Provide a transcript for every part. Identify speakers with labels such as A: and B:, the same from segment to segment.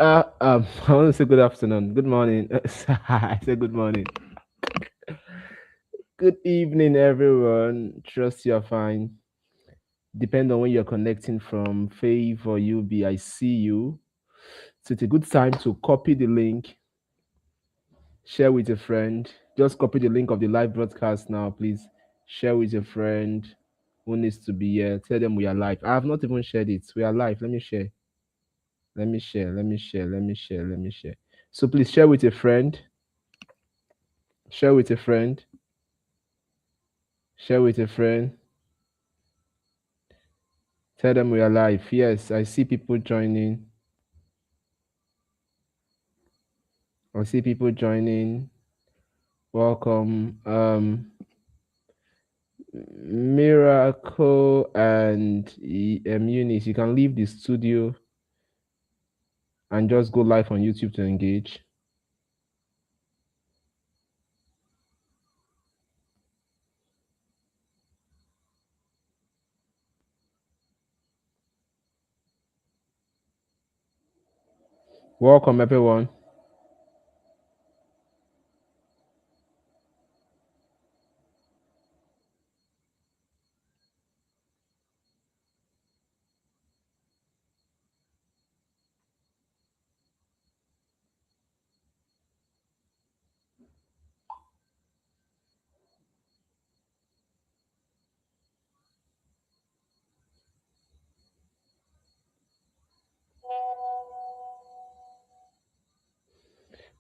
A: I want to say good afternoon, good morning. I say good morning, good evening, everyone. Trust you're fine. Depend on when you're connecting from. Faith or UB, I see you. So it's a good time to copy the link, share with a friend. Just copy the link of the live broadcast now, please. Share with a friend who needs to be here. Tell them we are live. I have not even shared it. We are live. Let me share. Let me share. Let me share. Let me share. Let me share. So please share with a friend. Share with a friend. Share with a friend. Tell them we are live. Yes, I see people joining. I see people joining. Welcome. Miracle and Eunice, you can leave the studio and just go live on YouTube to engage. Welcome, everyone.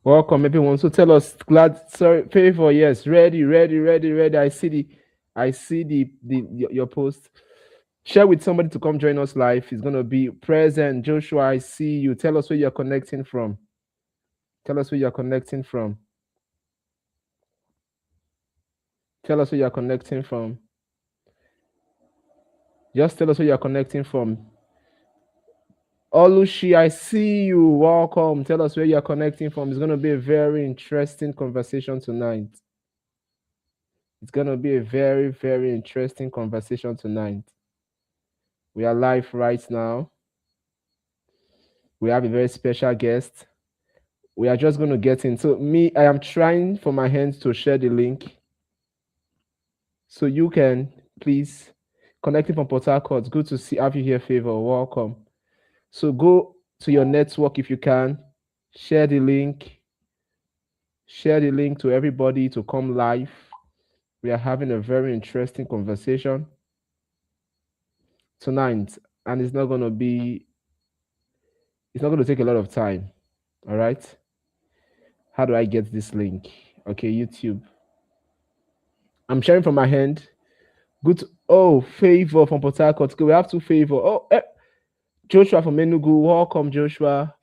A: Welcome, everyone. So tell us, glad, sorry, favor, yes, ready, ready, ready, ready. I see your post. Share with somebody to come join us live. It's gonna be present. Joshua, I see you. Tell us where you're connecting from. Tell us where you're connecting from. Tell us where you're connecting from. Just tell us where you're connecting from. Olushi, I see you. Welcome. Tell us where you're connecting from. It's gonna be a very interesting conversation tonight. It's gonna be a very, very interesting conversation tonight. We are live right now. We have a very special guest. We are just going to get in. So, I am trying for my hands to share the link. So, you can please connecting from Port Harcourt. Good to have you here, Favor. Welcome. So, go to your network if you can. Share the link. Share the link to everybody to come live. We are having a very interesting conversation tonight, and it's not going to take a lot of time. All right. How do I get this link? Okay, YouTube. I'm sharing from my hand. Good. Oh, Favor from Port Harcourt. Okay, we have two Favor. Oh, Joshua from Enugu. Welcome, Joshua.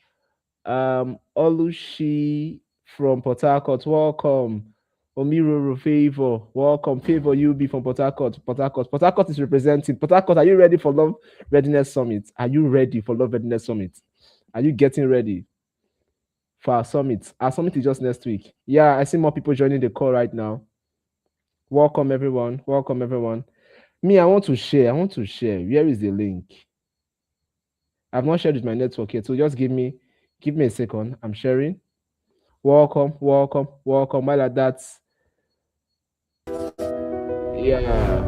A: Olushi from Port Harcourt. Welcome. Omiroro Favor. Welcome. Favor UB from Port Harcourt. Port Harcourt. Port Harcourt is representing. Port Harcourt, are you ready for Love Readiness Summit? Are you ready for Love Readiness Summit? Are you getting ready for our summit? Our summit is just next week. Yeah, I see more people joining the call right now. Welcome, everyone. Welcome, everyone. Me, I want to share. I want to share. Where is the link? I've not shared with my network yet, so just give me a second. I'm sharing. Welcome, welcome, welcome. While at that, yeah.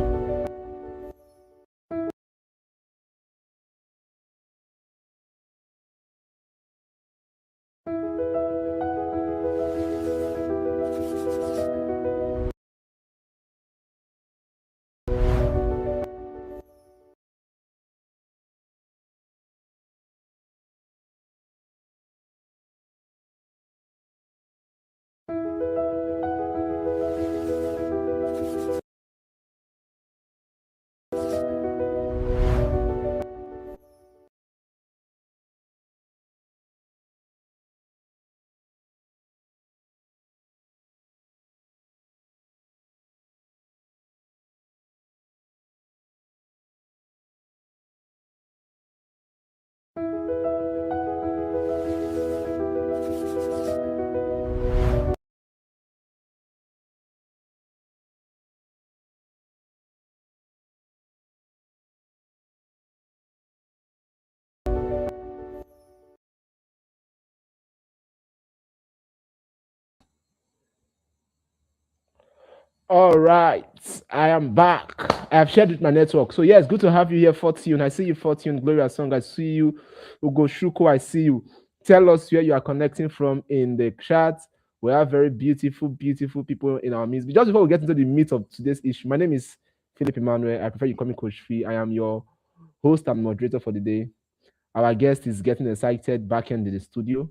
A: All right, I am back. I have shared with my network. So yes, good to have you here, Fortune. I see you, Fortune, Gloria Song. I see you, Ugo Shuko. I see you. Tell us where you are connecting from in the chat. We have very beautiful, beautiful people in our midst. But just before we get into the meat of today's issue, my name is Philip Emmanuel. I prefer you call me Coach Fee. I am your host and moderator for the day. Our guest is getting excited back in the studio.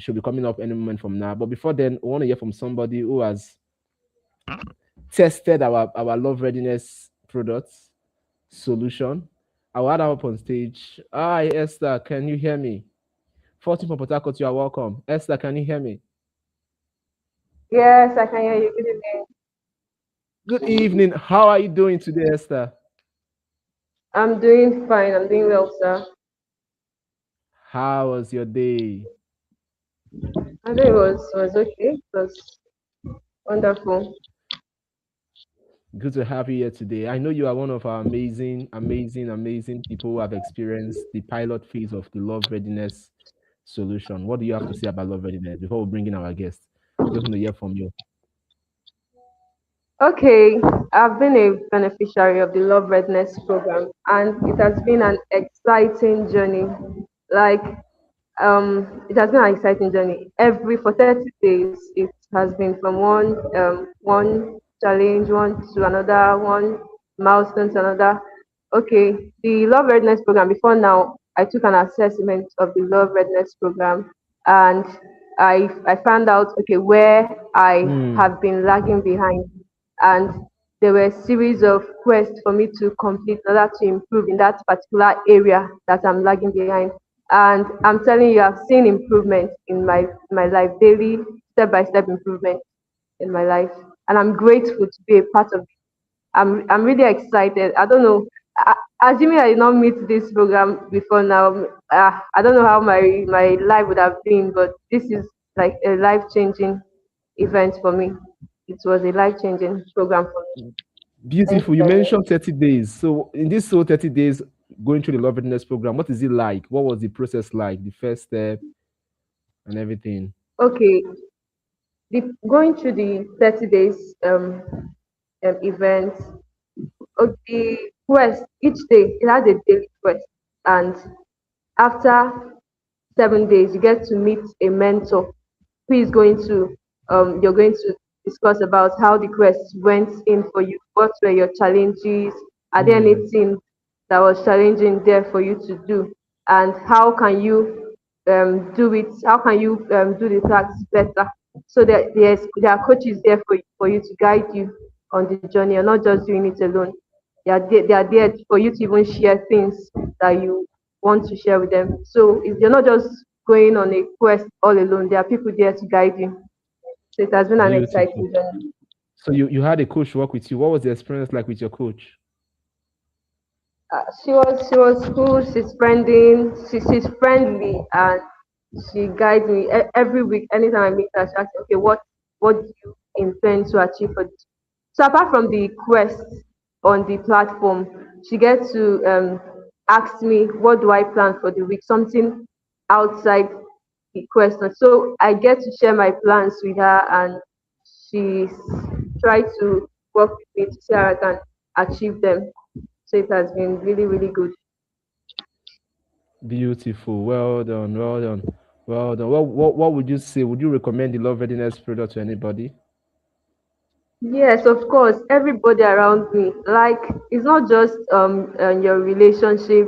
A: She'll be coming up any moment from now. But before then, we want to hear from somebody who has tested our love readiness products solution. I will add her up on stage. Hi, Esther, can you hear me? 14 from Port Harcourt, you are welcome. Esther, can you hear me?
B: Yes, I can hear you. Good evening.
A: Good evening. How are you doing today, Esther?
B: I'm doing fine. I'm doing well, sir.
A: How was your day?
B: I think it was okay. It was wonderful.
A: Good to have you here today. I know you are one of our amazing people who have experienced the pilot phase of the Love Readiness solution. What do you have to say about Love Readiness before we bring in our guest? We just want to hear from you.
B: Okay, I've been a beneficiary of the Love Redness program, and it has been an exciting journey. Like, it has been an exciting journey. Every for 30 days, it has been from one challenge, one to another, one milestone to another. Okay, the Love Redness program. Before now, I took an assessment of the Love Redness program, and I found out where I
A: Hmm.
B: have been lagging behind, and there were a series of quests for me to complete in order to improve in that particular area that I'm lagging behind. And I'm telling you, I've seen improvement in my life, daily, step by step improvement in my life, and I'm grateful to be a part of it. I'm really excited. I don't know. Assuming I did not meet this program before now, I don't know how my life would have been, but this is like a life changing event for me. It was a life changing program for me. Thank you
A: Beautiful. You
B: very
A: mentioned
B: much.
A: 30 days. So in this whole 30 days going through the Love Readiness program, what is it like? What was the process like? The first step and everything.
B: Okay, going through the 30 days event, the quest each day it has a daily quest, and after 7 days you get to meet a mentor who is going to you're going to discuss about how the quest went in for you. What were your challenges? Are there
A: Hmm.
B: anything that was challenging there for you to do? And how can you do it? How can you do the tasks better? So that there are coaches there for you to guide you on the journey. You're not just doing it alone. They are there for you to even share things that you want to share with them. So if you're not just going on a quest all alone, there are people there to guide you. So it has been an
A: Beautiful.
B: exciting journey.
A: So you had a coach work with you. What was the experience like with your coach?
B: She was cool. She's friendly. She's friendly, and she guides me every week. Anytime I meet her, she asks, "Okay, what do you intend to achieve for this?" So apart from the quest on the platform, she gets to ask me, "What do I plan for the week?" Something outside the question. So I get to share my plans with her, and she tries to work with me to see how I can achieve them. So it has been really, really good.
A: Beautiful. Well done. Well done. Well done. What would you say? Would you recommend the Love Readiness product to anybody?
B: Yes, of course. Everybody around me, like it's not just your relationship,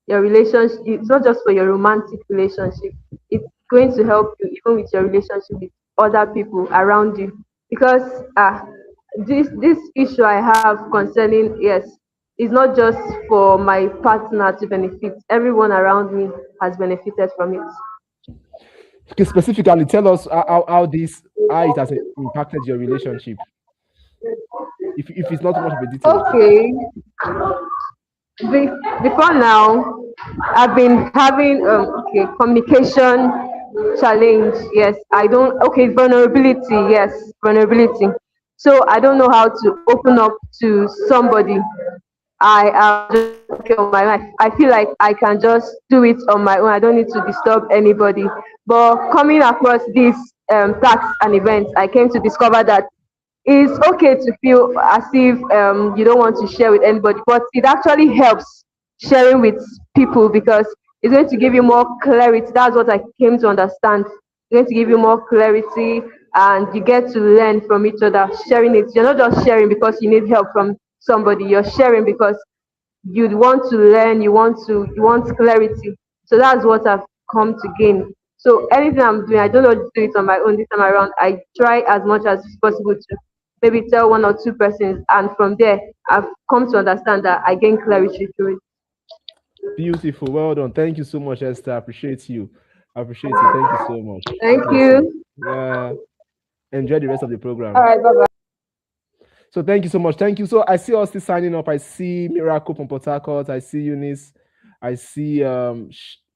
B: your relationship. It's not just for your romantic relationship. It's going to help you even with your relationship with other people around you. Because this issue I have concerning, yes, it's not just for my partner to benefit. Everyone around me has benefited from it.
A: Okay, specifically, tell us how it has impacted your relationship. If it's not too much of a detail.
B: Okay. Before now, I've been having communication challenge. Yes, I don't. Okay, vulnerability. Yes, vulnerability. So I don't know how to open up to somebody. I am just okay on my own. I feel like I can just do it on my own. I don't need to disturb anybody. But coming across these tasks and events, I came to discover that it's okay to feel as if you don't want to share with anybody, but it actually helps sharing with people because it's going to give you more clarity. That's what I came to understand. It's going to give you more clarity, and you get to learn from each other. Sharing it, you're not just sharing because you need help from somebody. You're sharing because you want to learn, you want clarity. So that's what I've come to gain. So anything I'm doing, I don't know, do it on my own this time around. I try as much as possible to maybe tell one or two persons, and from there I've come to understand that I gain clarity through it.
A: Beautiful. Well done. Thank you so much, Esther. I appreciate you. I appreciate you. Thank you so much. God
B: Thank
A: bless you.
B: you.
A: Yeah. Enjoy the rest of the
B: All
A: program.
B: right, bye bye.
A: So thank you so much. Thank you. So I see us still signing up. I see Miracle from Port Harcourt. I see Eunice. I see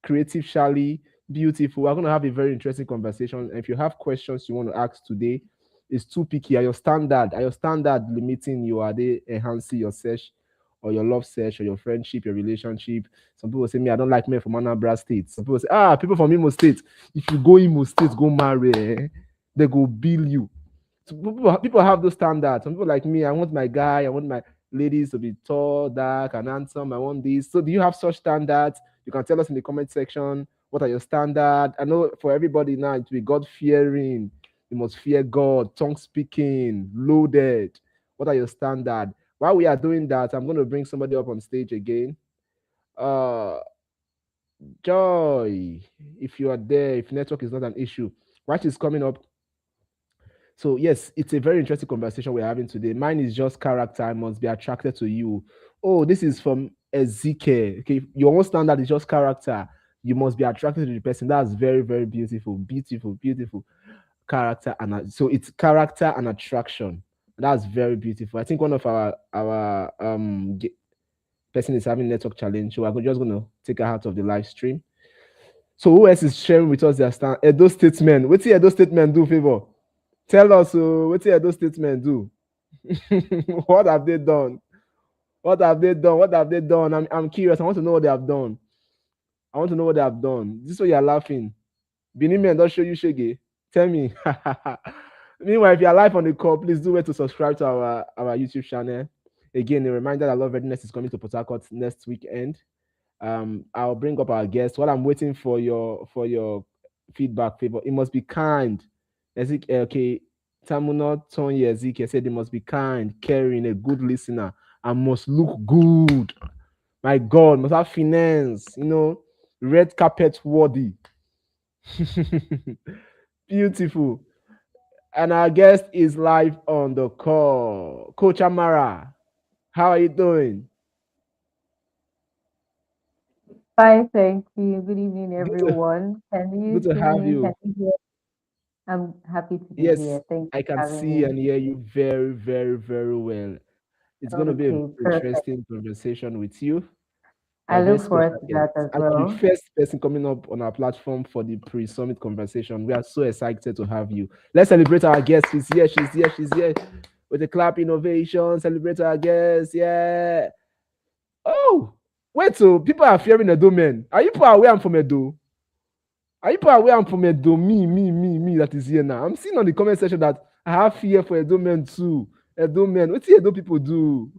A: Creative Charlie. Beautiful. We're going to have a very interesting conversation. And if you have questions you want to ask today, it's too picky. Are your standard limiting you? Are they enhancing your search or your love search or your friendship, your relationship? Some people say, me, I don't like men from Anambra State. Some people say, people from Imo State. If you go Imo State, go marry. They go bill you. So people have those standards. Some people like me, I want my guy, I want my ladies to be tall, dark, and handsome. I want this. So do you have such standards? You can tell us in the comment section. What are your standards? I know for everybody now, it will be God fearing. You must fear God, tongue speaking, loaded. What are your standards? While we are doing that, I'm going to bring somebody up on stage again. Uh, Joy, if you are there, if network is not an issue, watch is coming up. So yes, it's a very interesting conversation we're having today. Mine is just character. I must be attracted to you. Oh, this is from Ezekiel. Okay, your own standard is just character. You must be attracted to the person. That's very, very beautiful, beautiful, beautiful character. And so it's character and attraction. That's very beautiful. I think one of our person is having network challenge, so we're just gonna take her out of the live stream. So who else is sharing with us their stand? Edo statement. What's the Edo statement do, favor? Tell us, what did those statements do? What have they done? What have they done? What have they done? I'm curious. I want to know what they have done. I want to know what they have done. This is why you're laughing. Benin men don't show you shege. Tell me. Meanwhile, if you're live on the call, please do wait to subscribe to our YouTube channel. Again, a reminder that Love Readiness is coming to Port Harcourt next weekend. I'll bring up our guests while I'm waiting for your feedback. Favor, it must be kind. Ezekiel, okay, Tamuno Tony Ezekiel said they must be kind, caring, a good listener, and must look good. My God, must have finance, red carpet worthy. Beautiful. And our guest is live on the call. Coach Amara, how are you doing?
C: Fine, thank you. Good evening,
A: Good to
C: everyone. Can
A: good
C: you
A: to
C: hear
A: have
C: me? Can
A: you.
C: you hear? I'm happy to be
A: Yes,
C: here. Thanks
A: I
C: for
A: can
C: having
A: see
C: me.
A: and hear you very, very, very well. It's going to be an
C: Okay, perfect.
A: interesting conversation with you.
C: I
A: A very
C: look
A: special
C: forward to
A: guest.
C: that as
A: And you're the
C: well.
A: first person coming up on our platform for the pre-summit conversation. We are so excited to have you. Let's celebrate our guest. She's here. With a clap innovation, celebrate our guest. Yeah. Oh, wait, so people are fearing Edo men. Are you people aware I'm from Edo? Are you people aware I'm from Edo? Me, that is here now. I'm seeing on the comment section that I have fear for Edo men too. Edo men. What do Edo people do?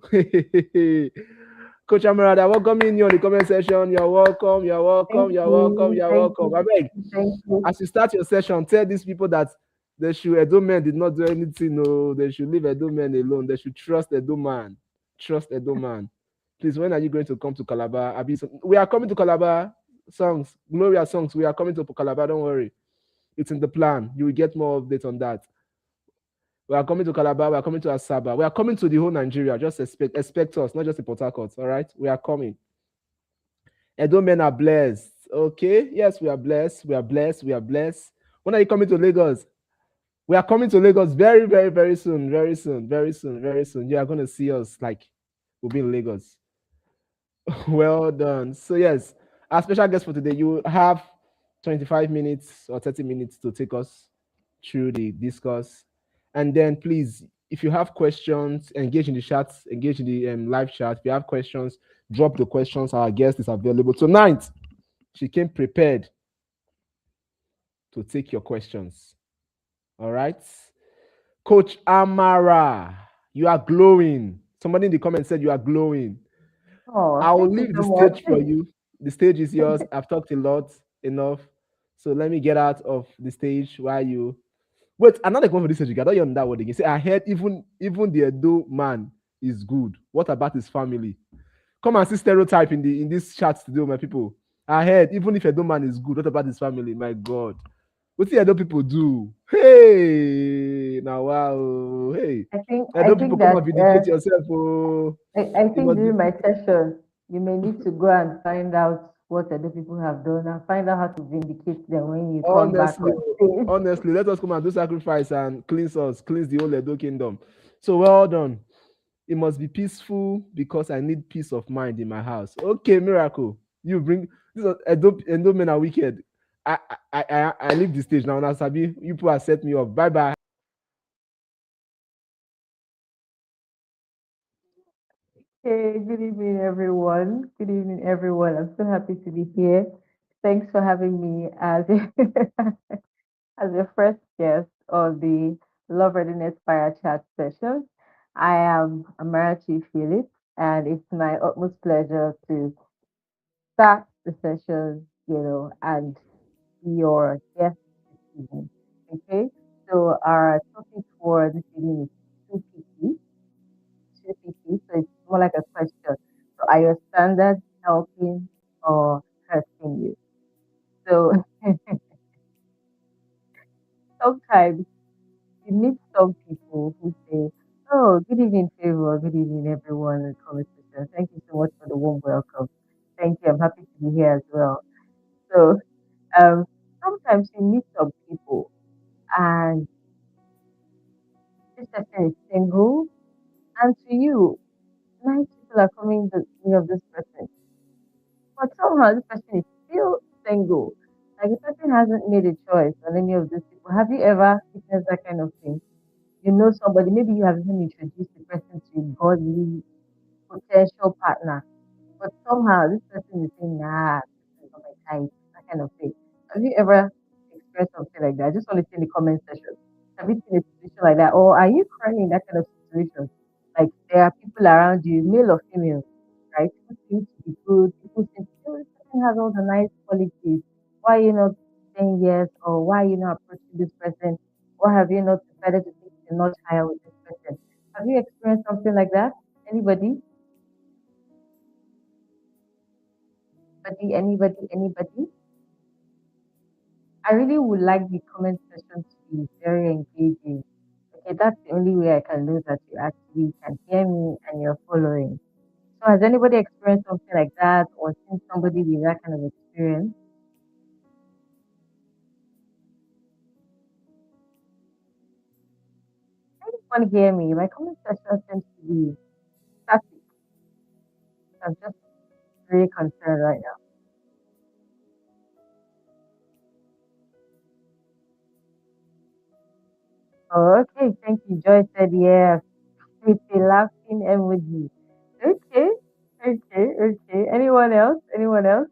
A: Coach Amara, welcoming you on the comment section. You're welcome. You're welcome.
C: Thank
A: You're welcome.
C: you.
A: You're
C: Thank
A: welcome.
C: you.
A: I beg,
C: Thank you.
A: as you start your session, tell these people that they should Edo men did not do anything. No, they should leave Edo men alone. They should trust Edo man. Trust Edo man. Please, when are you going to come to Calabar? We are coming to Calabar. Songs, Gloria songs. We are coming to Calabar. Don't worry, it's in the plan. You will get more updates on that. We are coming to Calabar. We are coming to Asaba. We are coming to the whole Nigeria. Just expect us, not just in Port Harcourt. All right, we are coming. Edo men are blessed. Okay, yes, we are blessed. We are blessed. We are blessed. When are you coming to Lagos? We are coming to Lagos very, very, very soon. Very soon. Very soon. Very soon. You are going to see us like we'll be in Lagos. Well done. So yes, our special guest for today, you have 25 minutes or 30 minutes to take us through the discourse. And then please, if you have questions, engage in the chat, engage in the live chat. If you have questions, drop the questions. Our guest is available tonight. She came prepared to take your questions. All right. Coach Amara, you are glowing. Somebody in the comments said you are glowing.
C: Oh,
A: I will
C: thank you
A: leave the
C: so
A: stage for
C: much.
A: you. The stage is yours. I've talked a lot, enough. So let me get out of the stage while you wait. Another one for this stage. I don't hear that word again. Say I heard even the Edo man is good. What about his family? Come and see stereotype in this chat today, my people. I heard even if Edo man is good, what about his family? My God. What the Edo people do? Hey, now wow. Hey,
C: I
A: Edo people,
C: think
A: come
C: that
A: and vindicate yourself. Oh,
C: I
A: you
C: think
A: must be
C: during my session, you may need to go and find out what other people have done and find out how to vindicate them when you come back
A: honestly,
C: on stage.
A: honestly, let us come and do sacrifice and cleanse us, cleanse the whole Edo kingdom. So well done. It must be peaceful because I need peace of mind in my house. Okay, miracle. You bring this is Edo men are wicked. I leave the stage now. Now, Sabi, you people have set me up. Bye bye.
C: Hey, good evening, everyone. Good evening, everyone. I'm so happy to be here. Thanks for having me as a, as a first guest on the Love Readiness Fire Chat session. I am Amarachi Philip, and it's my utmost pleasure to start the session, and be your guest this evening. Okay, so our topic for this evening is 2PT. 2PT, so it's more like a question. So are your standards helping or hurting you? So sometimes you meet some people who say, "Oh, good evening, Favor. Good evening, everyone in the conversation. Thank you so much for the warm welcome. Thank you. I'm happy to be here as well." So um, sometimes you meet some people and this person is single, and to you, nice people are coming the way of this person. But somehow this person is still single. Like the person hasn't made a choice on any of these people. Have you ever witnessed that kind of thing? You know somebody, maybe you have even introduced the person to a godly potential partner, but somehow this person is saying, nah, this is not my type, that kind of thing. Have you ever experienced something like that? I just want to see in the comment section. Have you seen a situation like that? Or are you crying in that kind of situation? Like there are people around you, male or female, right? Who seem to be good. People seem to, oh, this person has all the nice qualities. Why are you not saying yes? Or why are you not approaching this person? Why have you not decided to take a notch higher with this person? Have you experienced something like that? Anybody? Anybody? I really would like the comment section to be very engaging. Okay, that's the only way I can know that you actually can hear me and you're following. So has anybody experienced something like that or seen somebody with that kind of experience? Anyone hear me? My comment section seems to be static. I'm just very concerned right now. Oh, okay, thank you. Joy said yes with a laughing emoji. Okay, okay. Anyone else? Anyone else?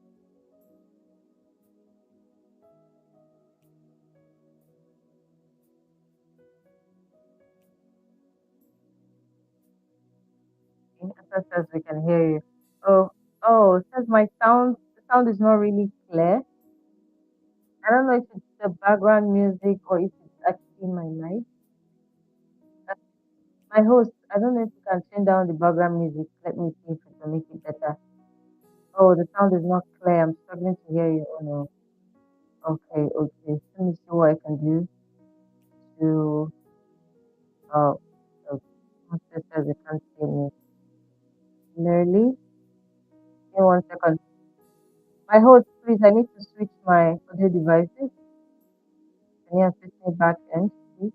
C: Answer says we can hear you. Oh, oh, it says the sound is not really clear. I don't know if it's the background music or if it's actually my mic. Uh, My host, I don't know if you can turn down the background music. Let me see if it can make it better. Oh, the sound is not clear. I'm struggling to hear you. Oh no. Okay. Let me see what I can do to, oh, okay. Master says it can't hear me clearly. Give me 1 second. My host, please, I need to switch my audio devices. Can you assist me back end, please?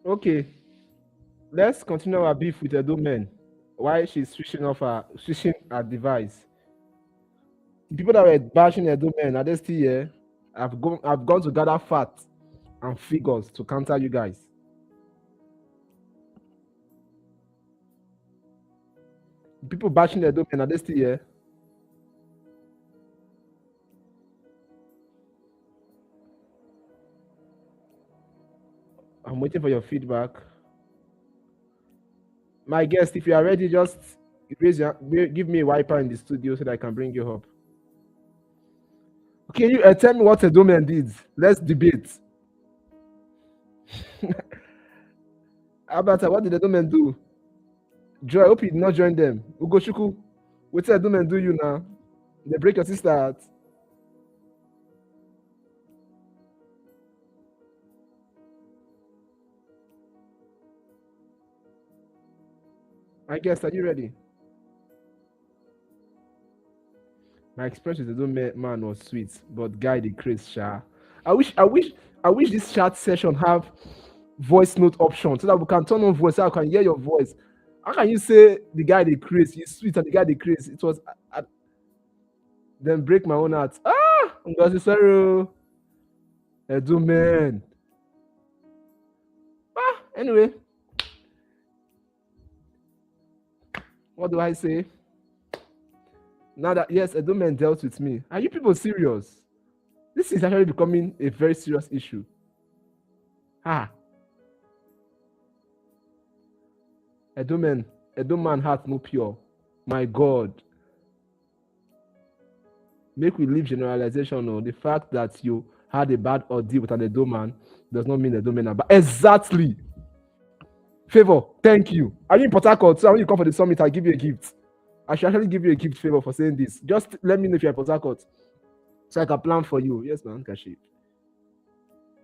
A: Okay, let's continue our beef with Edo men. Why she's switching her device. The people that were bashing Edo men, are they still here? I've gone to gather facts and figures to counter you guys. The people bashing Edo men, are they still here? I'm waiting for your feedback. My guest, if you are ready, just give me a wiper in the studio so that I can bring you up. Okay, you tell me what a domain did. Let's debate. Abata, what did the domain do? Joy, I hope you did not join them. Ugochukwu, what did the domain do you now? They break your sister heart. My guest, are you ready? My experience with the domain man was sweet, but guy the craze sha. I wish this chat session have voice note option so that we can turn on voice so I can hear your voice. How can you say the guy they craze? He's sweet and the guy they craze. It was then break my own heart. Ah, Ngozi sorry. Edo man. Ah, anyway, what do I say? Now that yes, Edo man dealt with me. Are you people serious? This is actually becoming a very serious issue. Ah, Edo man heart no pure. My God. Make we leave generalization or the fact that you had a bad ordeal with an Edo man does not mean Edo men are bad. Exactly. Favor, thank you. Are you in Port Harcourt? So when you come for the summit, I'll give you a gift. I should actually give you a gift, Favor, for saying this. Just let me know if you're in Port Harcourt so I can plan for you. Yes, man, Kashi.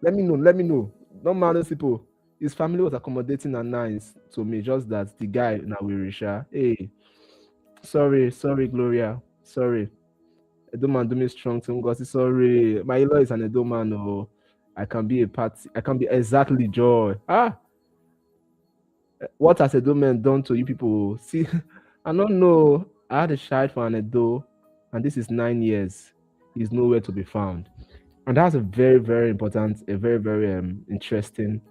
A: Let me know. Don't mind those people. His family was accommodating and nice to me, just that the guy now we Risha. Hey, sorry, Gloria. Sorry. Edo man do me strong to Ngozi. Sorry. My in-law is an Edo man. Oh, I can be a party. I can be exactly joy. Ah, what has Edo man done to you people? See, I don't know. I had a child for an Edo, and this is 9 years. He's nowhere to be found. And that's a very, very important, a very, very interesting.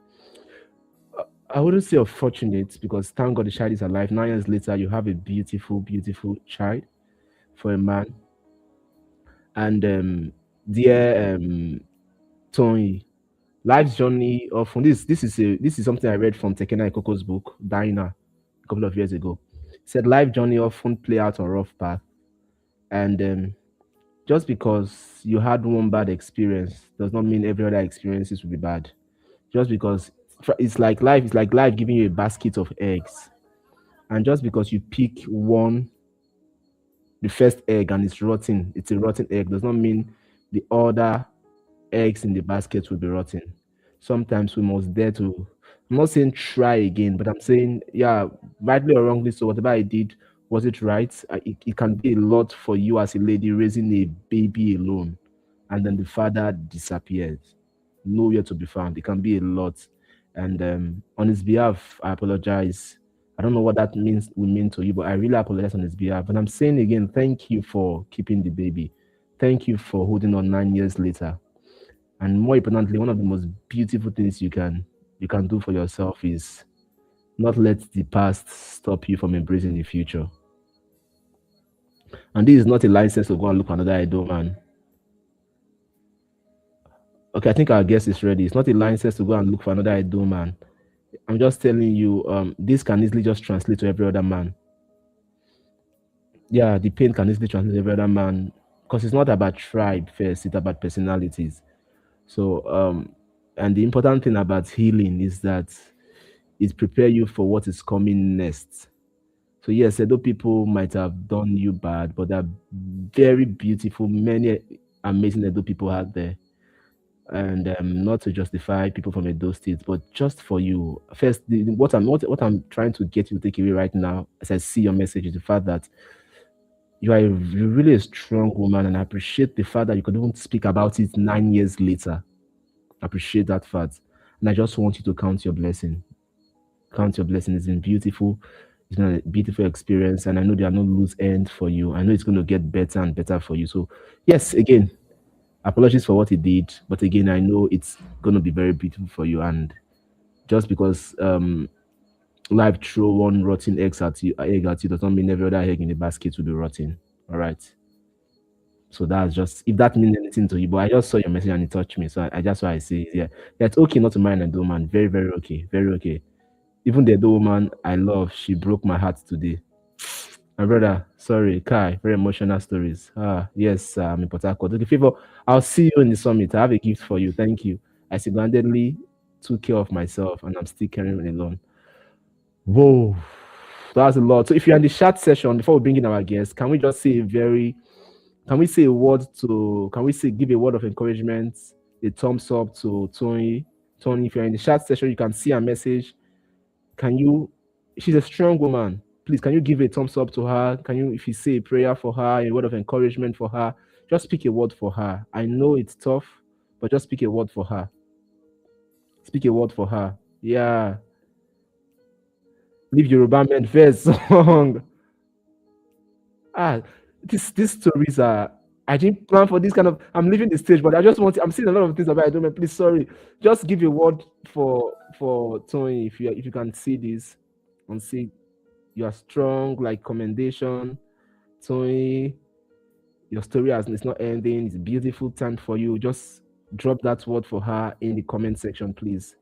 A: I wouldn't say unfortunate because thank God the child is alive. 9 years later, you have a beautiful, beautiful child for a man. And dear Tony, life's journey often this is something I read from Tekena Ikoko's book, Dina, a couple of years ago. It said life journey often play out on rough path. And just because you had one bad experience does not mean every other experiences will be bad. Just because it's like life giving you a basket of eggs. And just because you pick one, the first egg, and it's a rotten egg, does not mean the other eggs in the basket will be rotten. Sometimes we must dare to, I'm not saying try again, but I'm saying, yeah, rightly or wrongly, so whatever I did, was it right? It can be a lot for you as a lady raising a baby alone, and then the father disappears, nowhere to be found. It can be a lot. And on his behalf, I apologize. I don't know what that means will mean to you, but I really apologize on his behalf. And I'm saying again, thank you for keeping the baby. Thank you for holding on 9 years later. And more importantly, one of the most beautiful things you can do for yourself is not let the past stop you from embracing the future. And this is not a license to go and look for another idol, man. Okay, I think our guest is ready. It's not a license to go and look for another idol, man. I'm just telling you, this can easily just translate to every other man. Yeah, the pain can easily translate to every other man because it's not about tribe first, it's about personalities. So, and the important thing about healing is that it prepare you for what is coming next. So yes, although people might have done you bad, but there are very beautiful, many amazing Edo people out there. And not to justify people from Edo State, but just for you. First, what I'm trying to get you to take away right now, as I see your message, is the fact that you're really a strong woman, and I appreciate the fact that you could even speak about it 9 years later. I appreciate that fact. And I just want you to count your blessing. Count your blessing. It's been beautiful. It's been a beautiful experience, and I know there are no loose ends for you. I know it's going to get better and better for you. So, yes, again, apologies for what he did, but again, I know it's going to be very beautiful for you. And just because life throw one rotten egg at you does not mean every other egg in the basket will be rotten. All right. So that's just if that means anything to you. But I just saw your message and it touched me. So I just why I say yeah, yeah, it's okay not to marry an man. Very, very okay. Very okay. Even the woman I love, she broke my heart today. My brother, sorry, Kai, very emotional stories. Ah, yes, I'm in Port Harcourt. Okay, favor, I'll see you in the summit. I have a gift for you. Thank you. I single-handedly took care of myself and I'm still carrying it alone. Whoa, that's a lot. So if you're in the chat session, before we bring in our guests, can we just say a very, can we say a word to, can we say, give a word of encouragement, a thumbs up to Tony? Tony, if you're in the chat session, you can see a message. Can you, she's a strong woman. Please, can you give a thumbs up to her? Can you, if you say a prayer for her, a word of encouragement for her, just speak a word for her. I know it's tough, but just speak a word for her. Speak a word for her. Yeah. Leave Yoruba men first song. Ah, these stories are. I didn't plan for this kind of. I'm leaving the stage, but I just want. I'm seeing a lot of things about I don't. Please, sorry. Just give a word for Tony if you can see this and see you are strong, like commendation. Tony, your story has it's not ending. It's a beautiful time for you. Just drop that word for her in the comment section, please.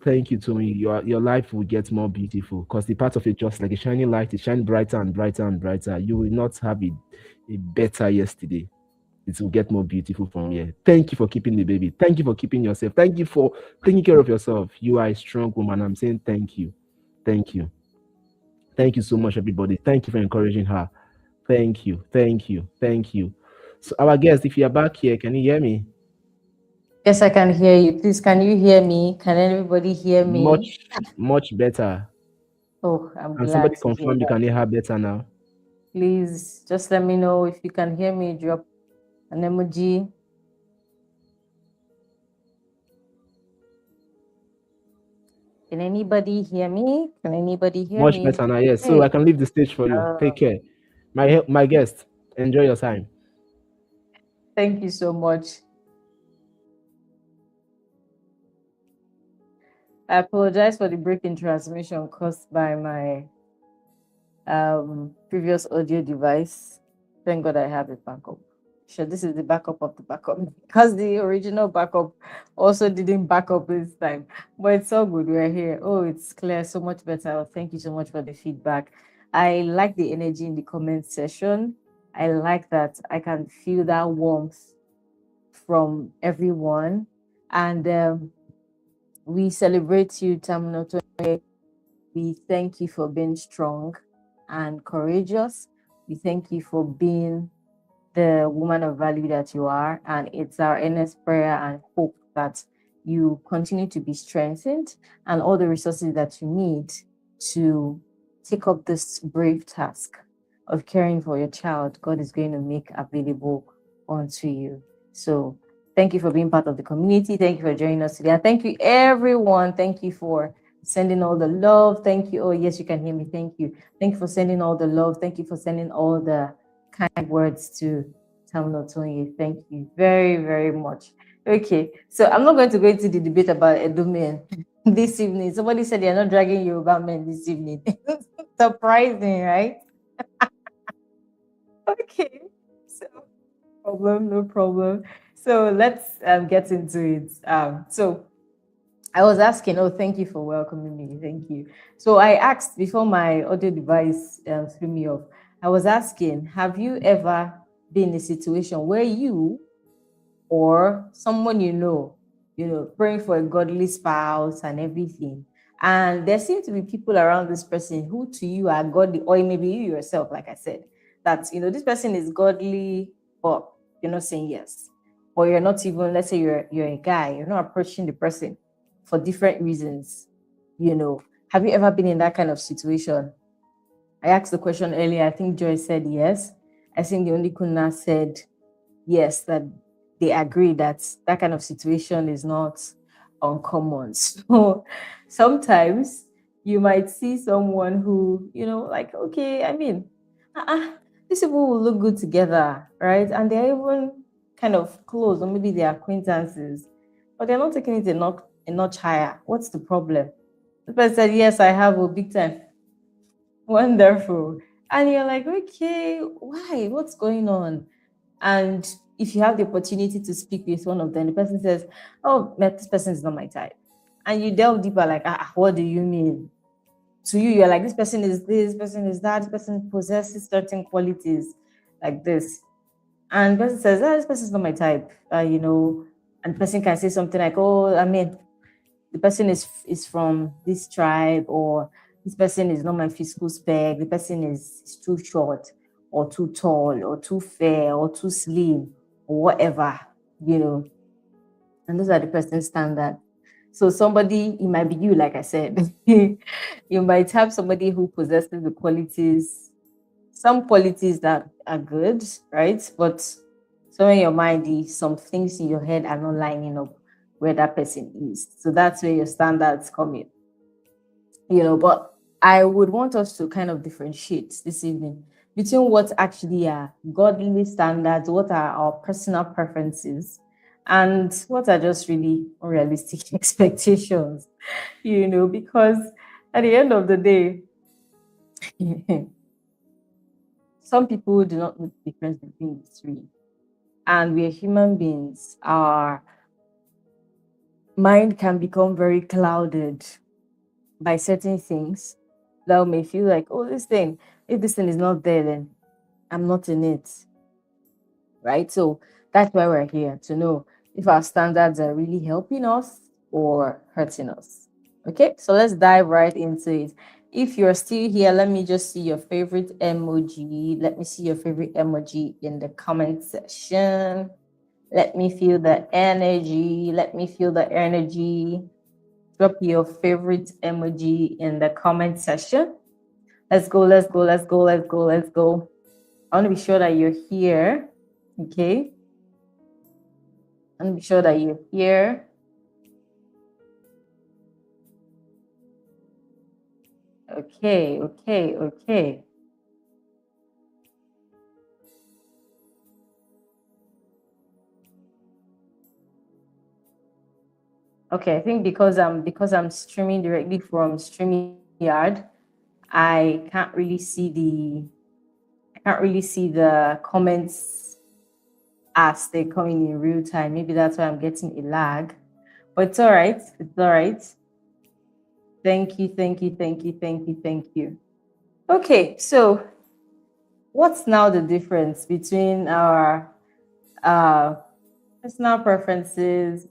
A: Thank you, Tony. Your life will get more beautiful because the part of it just like a shining light, it shine brighter and brighter and brighter. You will not have a better yesterday. It will get more beautiful from here. Thank you for keeping the baby. Thank you for keeping yourself. Thank you for taking care of yourself. You are a strong woman. I'm saying thank you. Thank you. Thank you so much, everybody. Thank you for encouraging her. Thank you. Thank you. Thank you. So, our guest, if you're back here, can you hear me?
C: Yes, I can hear you. Please, can you hear me? Can everybody hear me?
A: Much better.
C: Oh, I'm
A: And
C: glad
A: somebody
C: to hear
A: confirm you
C: that.
A: can hear her better now.
C: Please just let me know if you can hear me. Drop an emoji. Can anybody hear me? Can anybody hear
A: Much
C: me?
A: better now, yes. So
C: Hey,
A: I can leave the stage for you. Take care. My guest, enjoy your time.
C: thank you so much. I apologize for the break in transmission caused by my previous audio device. Thank God I have a backup. Sure, this is the backup of the backup because the original backup also didn't back up this time. But it's all good. We're here. Oh, it's clear. So much better. Thank you so much for the feedback. I like the energy in the comment section. I like that I can feel that warmth from everyone. And we celebrate you, Tamnoto. We thank you for being strong and courageous. We thank you for being the woman of value that you are. And it's our earnest prayer and hope that you continue to be strengthened and all the resources that you need to take up this brave task of caring for your child. God is going to make available unto you. So thank you for being part of the community. Thank you for joining us today. And thank you, everyone. Thank you for sending all the love. Thank you. Oh, yes, you can hear me. Thank you. Thank you for sending all the love. Thank you for sending all the kind words to Tamno Tony. Thank you very, very much. Okay, so I'm not going to go into the debate about Edo men this evening. Somebody said they're not dragging Yoruba men this evening. Surprising, right? Okay, so no problem. So let's get into it. So I was asking, oh, thank you for welcoming me. Thank you. So I asked before my audio device threw me off, I was asking, have you ever been in a situation where you or someone praying for a godly spouse and everything, and there seem to be people around this person who to you are godly, or maybe you yourself, like I said, that, this person is godly, but you're not saying yes, or you're not even, let's say you're a guy, you're not approaching the person for different reasons, have you ever been in that kind of situation? I asked the question earlier. I think Joy said yes. I think the only Kuna said yes, that they agree that that kind of situation is not uncommon. So sometimes you might see someone who, like, okay, I mean, these people will look good together, right? And they're even kind of close, or maybe they're acquaintances, but they're not taking it a notch higher. What's the problem? The person said, yes, I have a big time. Wonderful. And you're like, okay, why? What's going on? And if you have the opportunity to speak with one of them, the person says, oh, this person is not my type. And you delve deeper, like, what do you mean? To you, you're like, this person is this person is that, this person possesses certain qualities like this. And the person says, this person is not my type, and the person can say something like, oh, I mean, the person is from this tribe, or this person is not my physical spec, the person is too short or too tall or too fair or too slim or whatever, and those are the person's standard. So somebody, it might be you, like I said. You might have somebody who possesses the qualities, some qualities that are good, right? But so in your mind, some things in your head are not lining up where that person is. So that's where your standards come in. But I would want us to kind of differentiate this evening between what actually are godly standards, what are our personal preferences, and what are just really unrealistic expectations, because at the end of the day, some people do not know the difference between the three. And we are human beings. Our mind can become very clouded by certain things that may feel like, oh, if this thing is not there, then I'm not in it. Right? So that's why we're here, to know if our standards are really helping us or hurting us. Okay, so let's dive right into it. If you're still here, let me just see your favorite emoji. Let me see your favorite emoji in the comment section. Let me feel the energy. Let me feel the energy. Drop your favorite emoji in the comment section. Let's go, let's go, let's go, let's go, let's go. I want to be sure that you're here. Okay. I want to be sure that you're here. Okay, okay, okay. Okay, I think because I'm streaming directly from StreamYard, I can't really see the comments as they're coming in real time. Maybe that's why I'm getting a lag. But it's all right. It's all right. Thank you, thank you, thank you, thank you, thank you. Okay, so what's now the difference between our personal preferences,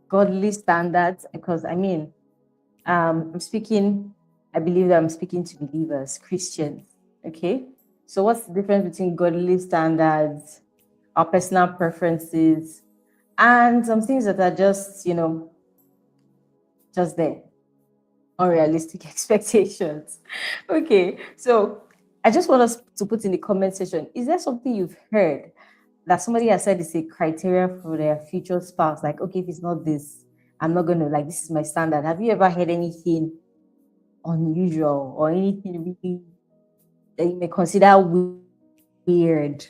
C: godly standards? Because I mean, I believe that I'm speaking to believers, Christians. Okay, so what's the difference between godly standards, our personal preferences, and some things that are just, just there, unrealistic expectations? Okay, so I just want us to put in the comment section, is there something you've heard that somebody has said is a criteria for their future spouse? Like, okay, if it's not this, I'm not going to, like, this is my standard. Have you ever heard anything unusual or anything really that you may consider weird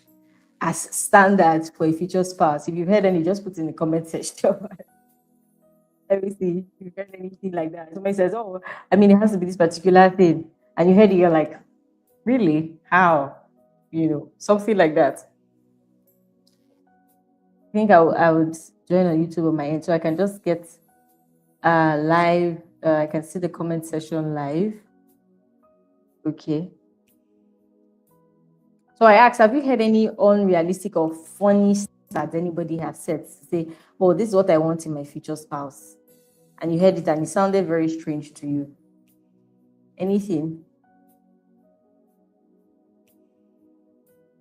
C: as standards for a future spouse? If you've heard any, just put in the comment section. Let me see if you've heard anything like that. Somebody says, oh, I mean, it has to be this particular thing. And you heard it, you're like, really? How? Something like that. I think I would join on YouTube on my end so I can just get live. I can see the comment section live. Okay. So I asked, have you heard any unrealistic or funny that anybody has said to say, oh, this is what I want in my future spouse? And you heard it and it sounded very strange to you. Anything?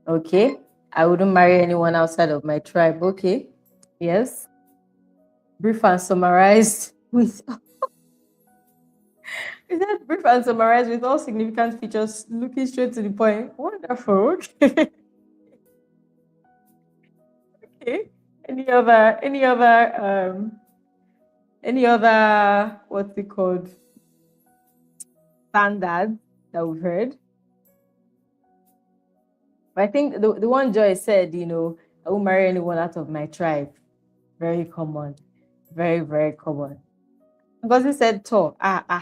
C: Okay. I wouldn't marry anyone outside of my tribe. Okay. Yes. Brief and summarized with is that brief and summarized with all significant features, looking straight to the point? Wonderful. Okay. Okay. Any other Any other, what's it called, standards that we've heard? But I think the one Joy said, I won't marry anyone out of my tribe. Very common. Very, very common. Because he said tall. I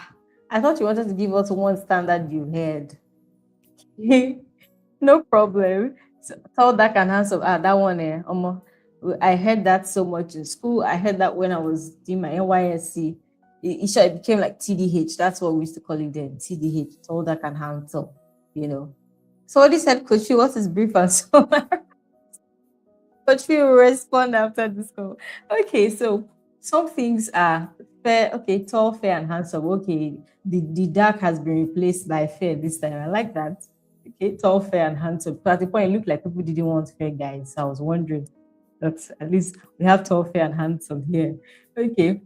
C: thought you wanted to give us one standard you heard. No problem. So, tall, dark, and handsome. That one, I heard that so much in school. I heard that when I was doing my NYSC. It became like TDH. That's what we used to call it then. TDH, tall, dark, and handsome. So what he said, Coach Phil, what is brief and so Coach Phil will respond after this call. Okay, so some things are fair. Okay, tall, fair, and handsome. Okay, the dark has been replaced by fair this time. I like that. Okay, tall, fair, and handsome. But at the point, it looked like people didn't want fair guys. So I was wondering that at least we have tall, fair, and handsome here. Okay.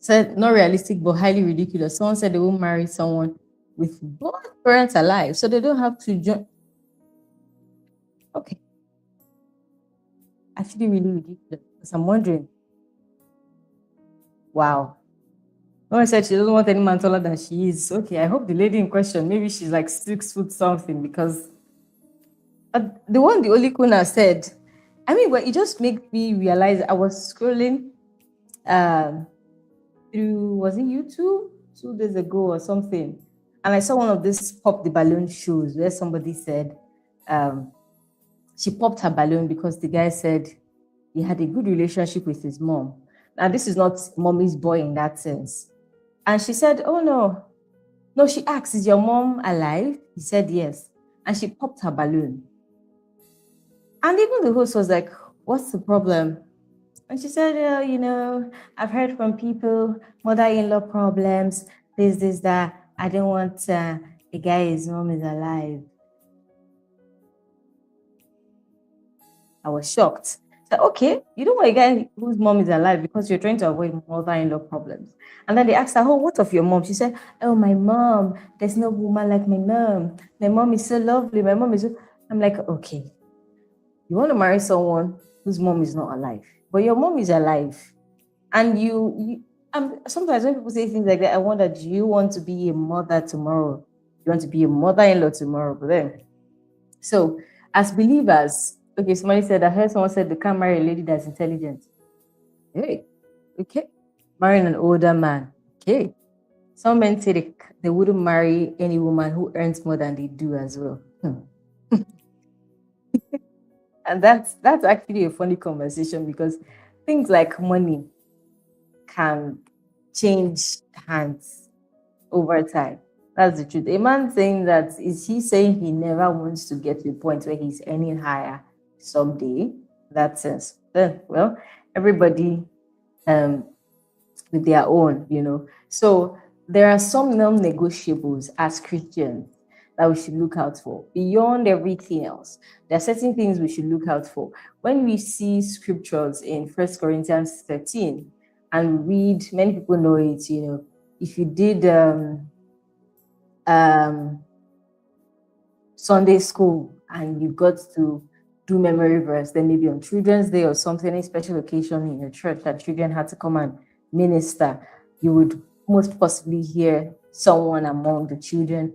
C: Said not realistic but highly ridiculous. Someone said they won't marry someone with both parents alive, so they don't have to join. Okay. Actually, really ridiculous. Because I'm wondering. Wow. No one said she doesn't want any man taller than she is. Okay, I hope the lady in question, maybe she's like 6 foot something, because the only kuna said, I mean, well, it just makes me realize. I was scrolling through, was it YouTube 2 days ago or something, and I saw one of these pop the balloon shows where somebody said she popped her balloon because the guy said he had a good relationship with his mom. And this is not mommy's boy in that sense. And she said, oh no, she asked, is your mom alive? He said yes. And she popped her balloon. And even the host was like, what's the problem? And she said, I've heard from people, mother-in-law problems, this, that. I don't want a guy his mom is alive. I was shocked. So, okay, you don't want a guy whose mom is alive because you're trying to avoid mother-in-law problems. And then they asked her, oh, what of your mom? She said, oh, my mom, there's no woman like my mom. My mom is so lovely. My mom is so... I'm like, okay, you want to marry someone whose mom is not alive, but your mom is alive. And you sometimes when people say things like that, I wonder, do you want to be a mother tomorrow? You want to be a mother-in-law tomorrow? But then, so as believers, okay, somebody said, I heard someone said they can't marry a lady that's intelligent. Hey, okay. Marrying an older man. Okay. Some men say they wouldn't marry any woman who earns more than they do as well. And that's actually a funny conversation, because things like money can change hands over time. That's the truth. A man saying that, is he saying he never wants to get to a point where he's earning higher someday? That sense. Then, well, everybody with their own. So there are some non-negotiables as Christians that we should look out for. Beyond everything else, there are certain things we should look out for. When we see scriptures in 1 Corinthians 13 and read, many people know it, if you did Sunday school and you got to do memory verse, then maybe on Children's Day or something, any special occasion in your church that children had to come and minister, you would most possibly hear someone among the children,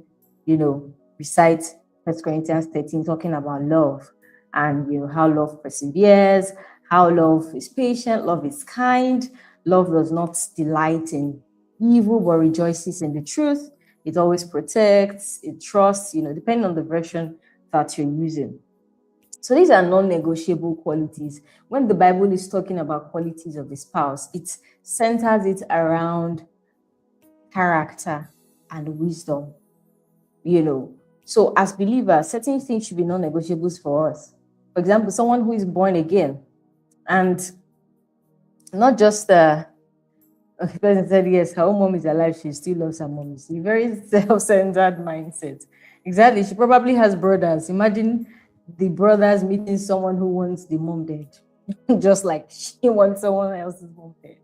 C: recite 1 Corinthians 13, talking about love, and how love perseveres, how love is patient, love is kind, love does not delight in evil but rejoices in the truth. It always protects, it trusts, depending on the version that you're using. So these are non-negotiable qualities. When the Bible is talking about qualities of the spouse, it centers it around character and wisdom. So as believers, certain things should be non-negotiables for us. For example, someone who is born again, and not just the person said, yes, her own mom is alive, she still loves her mom. It's a very self-centered mindset. Exactly. She probably has brothers. Imagine the brothers meeting someone who wants the mom dead, just like she wants someone else's mom dead.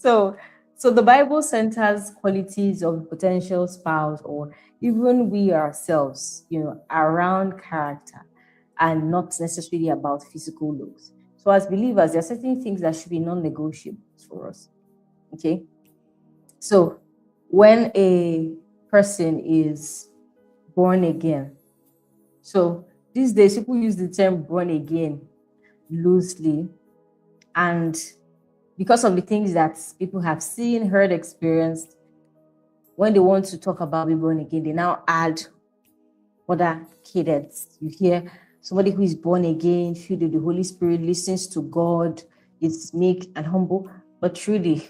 C: So the Bible centers qualities of potential spouse, or even we ourselves, around character, and not necessarily about physical looks. So as believers, there are certain things that should be non-negotiable for us. Okay. So when a person is born again, so these days people use the term born again loosely, and because of the things that people have seen, heard, experienced, when they want to talk about being born again, they now add other cadence. You hear somebody who is born again, filled with the Holy Spirit, listens to God, is meek and humble. But truly,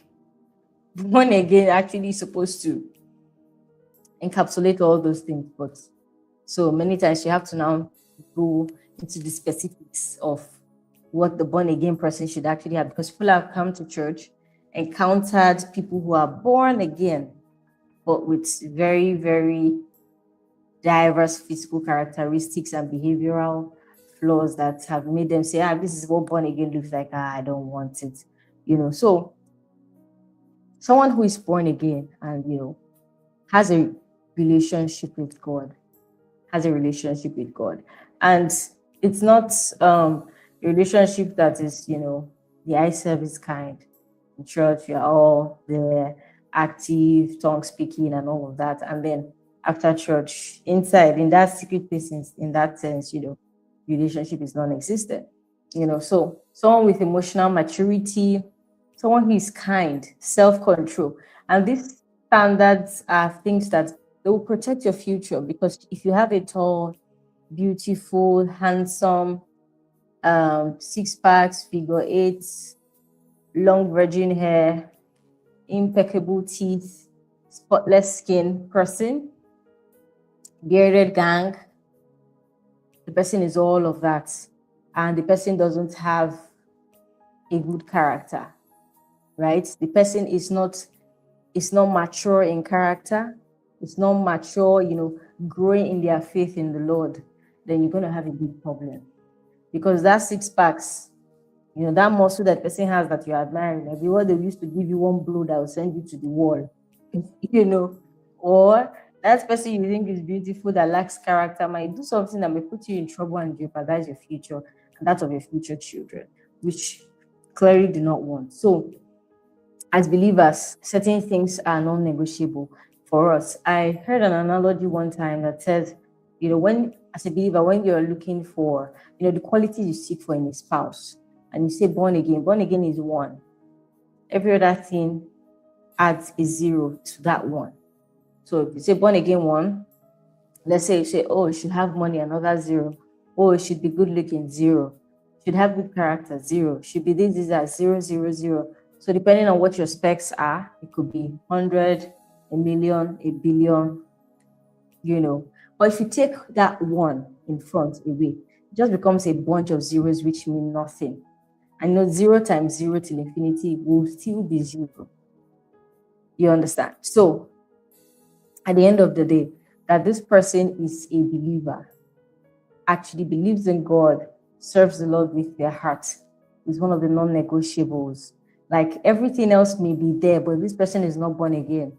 C: born again actually is supposed to encapsulate all those things. But so many times you have to now go into the specifics of what the born again person should actually have, because people have come to church, encountered people who are born again, but with very, very diverse physical characteristics and behavioral flaws that have made them say, this is what born again looks like. I don't want it. So someone who is born again and, has a relationship with God, And it's not a relationship that is, the eye service kind. In church, you're all there, active, tongue speaking, and all of that. And then after church, inside, in that secret place, in that sense, relationship is non-existent. So someone with emotional maturity, someone who is kind, self-control. And these standards are things that they will protect your future, because if you have a tall, beautiful, handsome, six packs, figure eights, long virgin hair, impeccable teeth, spotless skin person, bearded gang, the person is all of that, and the person doesn't have a good character, right? The person is not mature in character, it's not mature, growing in their faith in the Lord, then you're going to have a big problem. Because that six packs, that muscle that person has that you're admiring, like what they used to give you one blow that will send you to the wall, or that person you think is beautiful that lacks character might do something that may put you in trouble and jeopardize your future and that of your future children, which clearly do not want. So as believers, certain things are non-negotiable for us. I heard an analogy one time that says, when, as a believer, when you're looking for, the qualities you seek for in a spouse, and you say born again is one. Every other thing adds a zero to that one. So if you say born again one, let's say you say, oh, you should have money, another zero. Oh, it should be good looking, zero. Should have good character, zero. Should be this are 0, 0, 0. So depending on what your specs are, it could be 100, a million, a billion, But if you take that one in front away, it just becomes a bunch of zeros which mean nothing. And 0 times 0 till infinity will still be 0. You understand? So at the end of the day, that this person is a believer, actually believes in God, serves the Lord with their heart, is one of the non-negotiables. Like everything else may be there, but if this person is not born again,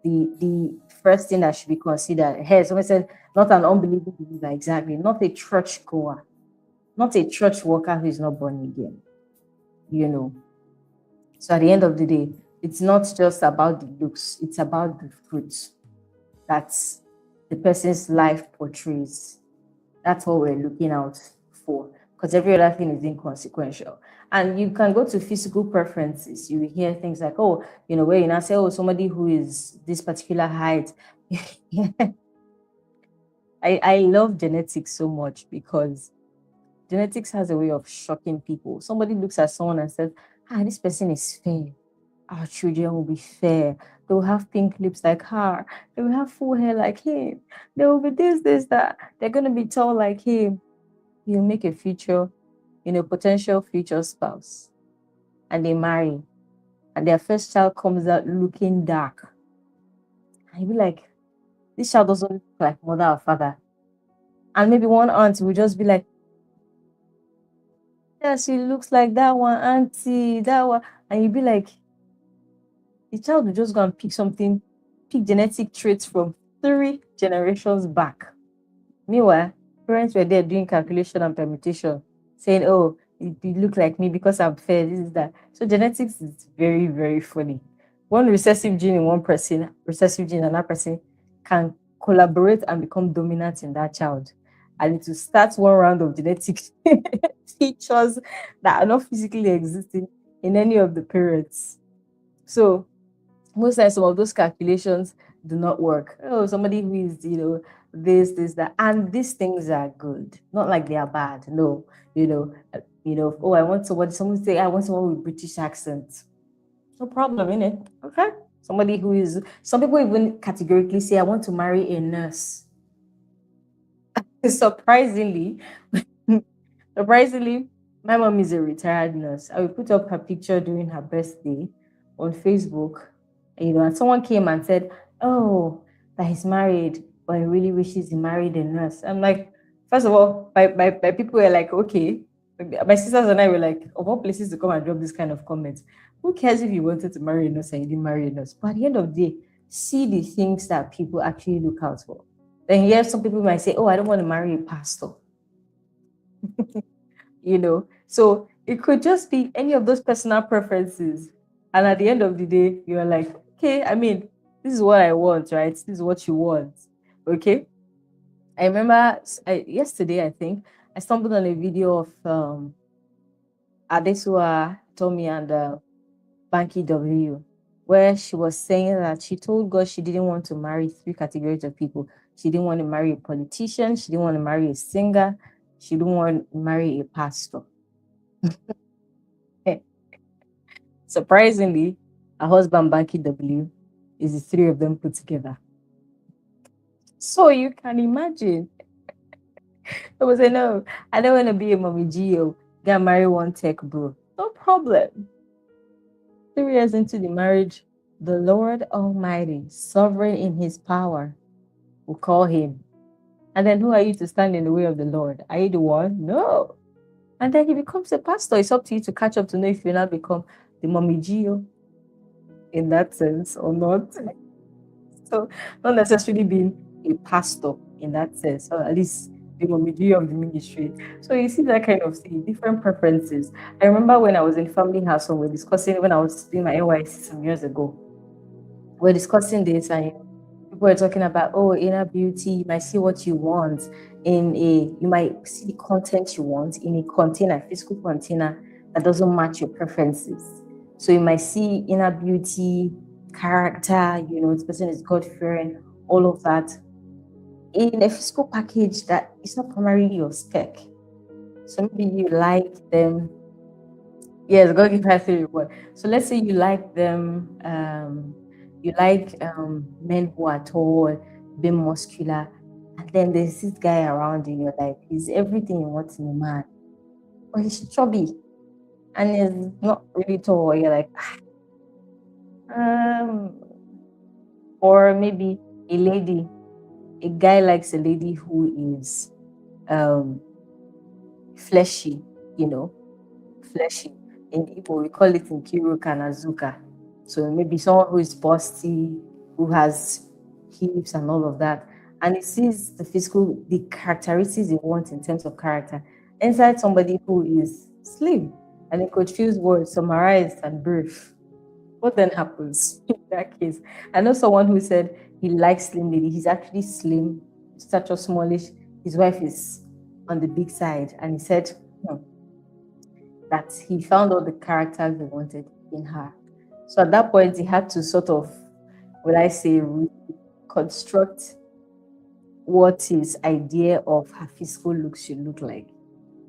C: the first thing that should be considered. Hey, someone said, not an unbelieving believer, exactly. Not a church goer, not a church worker who is not born again. So at the end of the day, it's not just about the looks, it's about the fruits that the person's life portrays. That's what we're looking out for, because every other thing is inconsequential. And you can go to physical preferences. You hear things like, oh, where you now say, oh, somebody who is this particular height. I love genetics so much, because genetics has a way of shocking people. Somebody looks at someone and says, this person is fair. Our children will be fair. They will have pink lips like her. They will have full hair like him. They will be this, that. They're going to be tall like him. You make a future, potential future spouse. And they marry. And their first child comes out looking dark. And you'll be like, this child doesn't look like mother or father. And maybe one aunt will just be like, yeah, she looks like that one, auntie, that one. And you'll be like, the child will just go and pick genetic traits from 3 generations back. Meanwhile, parents were there doing calculation and permutation, saying, oh, you look like me because I'm fair. This is that. So genetics is very, very funny. One recessive gene in one person, recessive gene in another person can collaborate and become dominant in that child. And it will start one round of genetic features that are not physically existing in any of the parents. So most times some of those calculations do not work. Oh, somebody who is, this, that, and these things are good. Not like they are bad. No, oh, I want somebody, someone say, I want someone with British accent. No problem, in it. Okay. Somebody who is, some people even categorically say, I want to marry a nurse. Surprisingly, surprisingly, my mom is a retired nurse. I will put up her picture during her birthday on Facebook. And someone came and said, "Oh, that he's married, but he really wishes he married a nurse." I'm like, first of all, my people were like, okay. My sisters and I were like, of all places to come and drop this kind of comments. Who cares if you wanted to marry a nurse and you didn't marry a nurse? But at the end of the day, see the things that people actually look out for. Then here, some people might say, "Oh, I don't want to marry a pastor." So it could just be any of those personal preferences. And at the end of the day, you're like, okay, I mean, this is what I want, right? This is what you want. Okay. I remember yesterday, I think, I stumbled on a video of Adesua, Tommy, and Banky W, where she was saying that she told God she didn't want to marry three categories of people. She didn't want to marry a politician. She didn't want to marry a singer. She didn't want to marry a pastor. Surprisingly, her husband, Banky W, is the three of them put together. So you can imagine. I was like, no, I don't want to be a mommy Gio. Get marry one tech bro. No problem. 3 years into the marriage, the Lord Almighty, sovereign in his power, will call him. And then who are you to stand in the way of the Lord? Are you the one? No. And then he becomes a pastor. It's up to you to catch up to know if you now become the mommy Gio in that sense or not. So not necessarily being a pastor in that sense, or at least the mommy Gio of the ministry. So you see that kind of thing, different preferences. I remember when I was in family house and we were discussing when I was doing my NYC some years ago. We're discussing this and people are talking about, oh, inner beauty. You might see what you want you might see the content you want in a container, physical container that doesn't match your preferences. So you might see inner beauty, character, this person is God fearing, all of that in a physical package that is not primarily your spec. So maybe you like them. Yes, God give her 3 reward. So let's say you like them, you like men who are tall, bit muscular, and then there's this guy around in your life. He's everything you want in a man, but he's chubby and he's not really tall. You're like, or maybe a guy likes a lady who is fleshy, fleshy. In Igbo, we call it in Kiru Kanazuka. So maybe someone who is busty, who has hips and all of that. And it sees the characteristics they want in terms of character inside somebody who is slim. And it could fuse words, summarized and brief. What then happens in that case? I know someone who said he likes slim lady. He's actually slim, stature smallish. His wife is on the big side. And he said, that he found all the characters he wanted in her. So at that point, he had to sort of, reconstruct what his idea of her physical looks should look like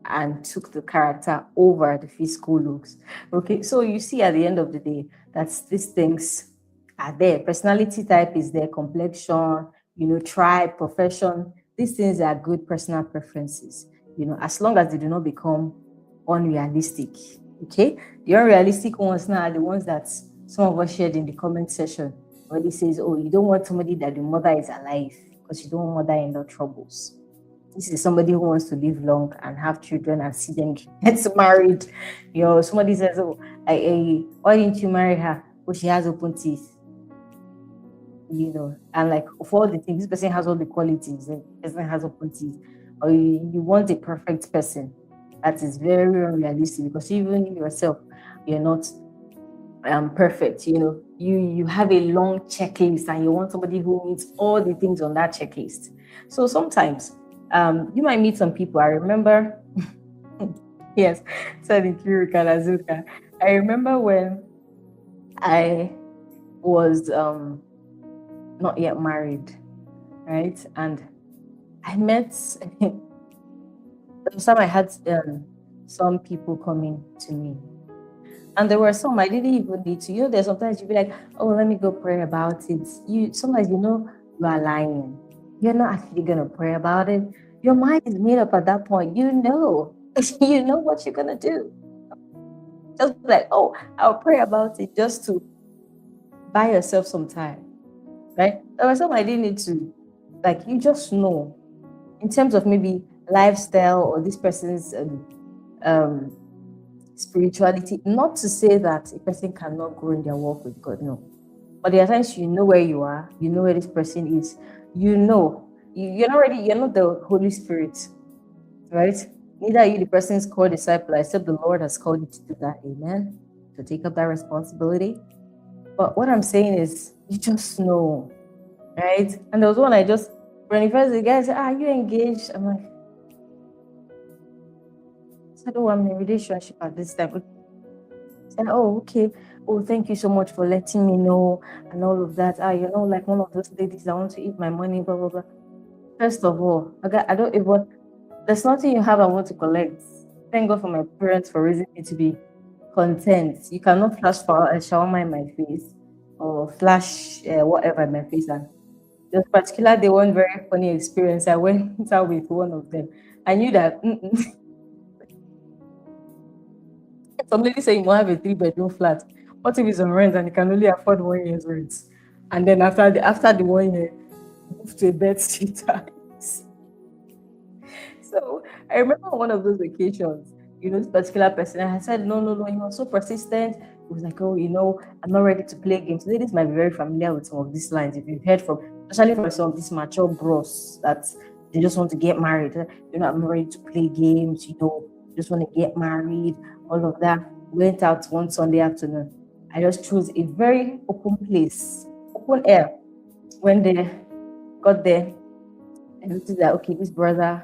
C: and took the character over the physical looks. Okay, so you see at the end of the day, that these things are there. Personality type is there, complexion, tribe, profession. These things are good personal preferences, as long as they do not become unrealistic. Okay, the unrealistic ones now are the ones that some of us shared in the comment section, where it says, oh, you don't want somebody that the mother is alive because you don't want mother-in-law troubles. This is somebody who wants to live long and have children and see them get married. Somebody says, oh, why didn't you marry her? Oh, she has open teeth. And like of all the things, this person has all the qualities. This person has open teeth. Or you want a perfect person. That is very unrealistic because even you yourself, you're not perfect. You have a long checklist and you want somebody who meets all the things on that checklist. So sometimes you might meet some people. I remember, yes, Kalazuka. I remember when I was not yet married, right? And I met the time I had some people coming to me. And there were some I didn't even need to. There's sometimes you'd be like, oh, let me go pray about it. Sometimes you are lying. You're not actually gonna pray about it. Your mind is made up at that point. You know what you're gonna do. Just be like, oh, I'll pray about it just to buy yourself some time. Right? There were some I didn't need to. Like you just know. In terms of maybe lifestyle or this person's spirituality, not to say that a person cannot grow in their walk with God, no. But there are times you know where you are, you know where this person is, you're not the Holy Spirit, right? Neither are you the person's called disciple, except the Lord has called you to do that, amen? To take up that responsibility. But what I'm saying is, you just know, right? And there was one when first the guy said, are you engaged? I'm like, I said, oh, I'm in a relationship at this time. I said, oh, okay. Oh, thank you so much for letting me know and all of that. Like one of those ladies that want to eat my money, blah, blah, blah. First of all, there's nothing you have I want to collect. Thank God for my parents for raising me to be content. You cannot flash for a shawarma in my face or flash whatever in my face. And this particular day, one very funny experience. I went out with one of them. I knew that some lady say you want have a 3-bedroom flat. What if it's on rent and you can only afford 1 year's rent? And then after the 1 year, move to a bed sitter. So I remember one of those occasions, this particular person, I said, no, he was so persistent. He was like, oh, I'm not ready to play games. Ladies might be very familiar with some of these lines. If you've heard especially from some of these mature bros that they just want to get married. I'm not ready to play games, just want to get married, all of that. Went out one Sunday afternoon. I just chose a very open place, open air. When they got there, I noticed that, okay, this brother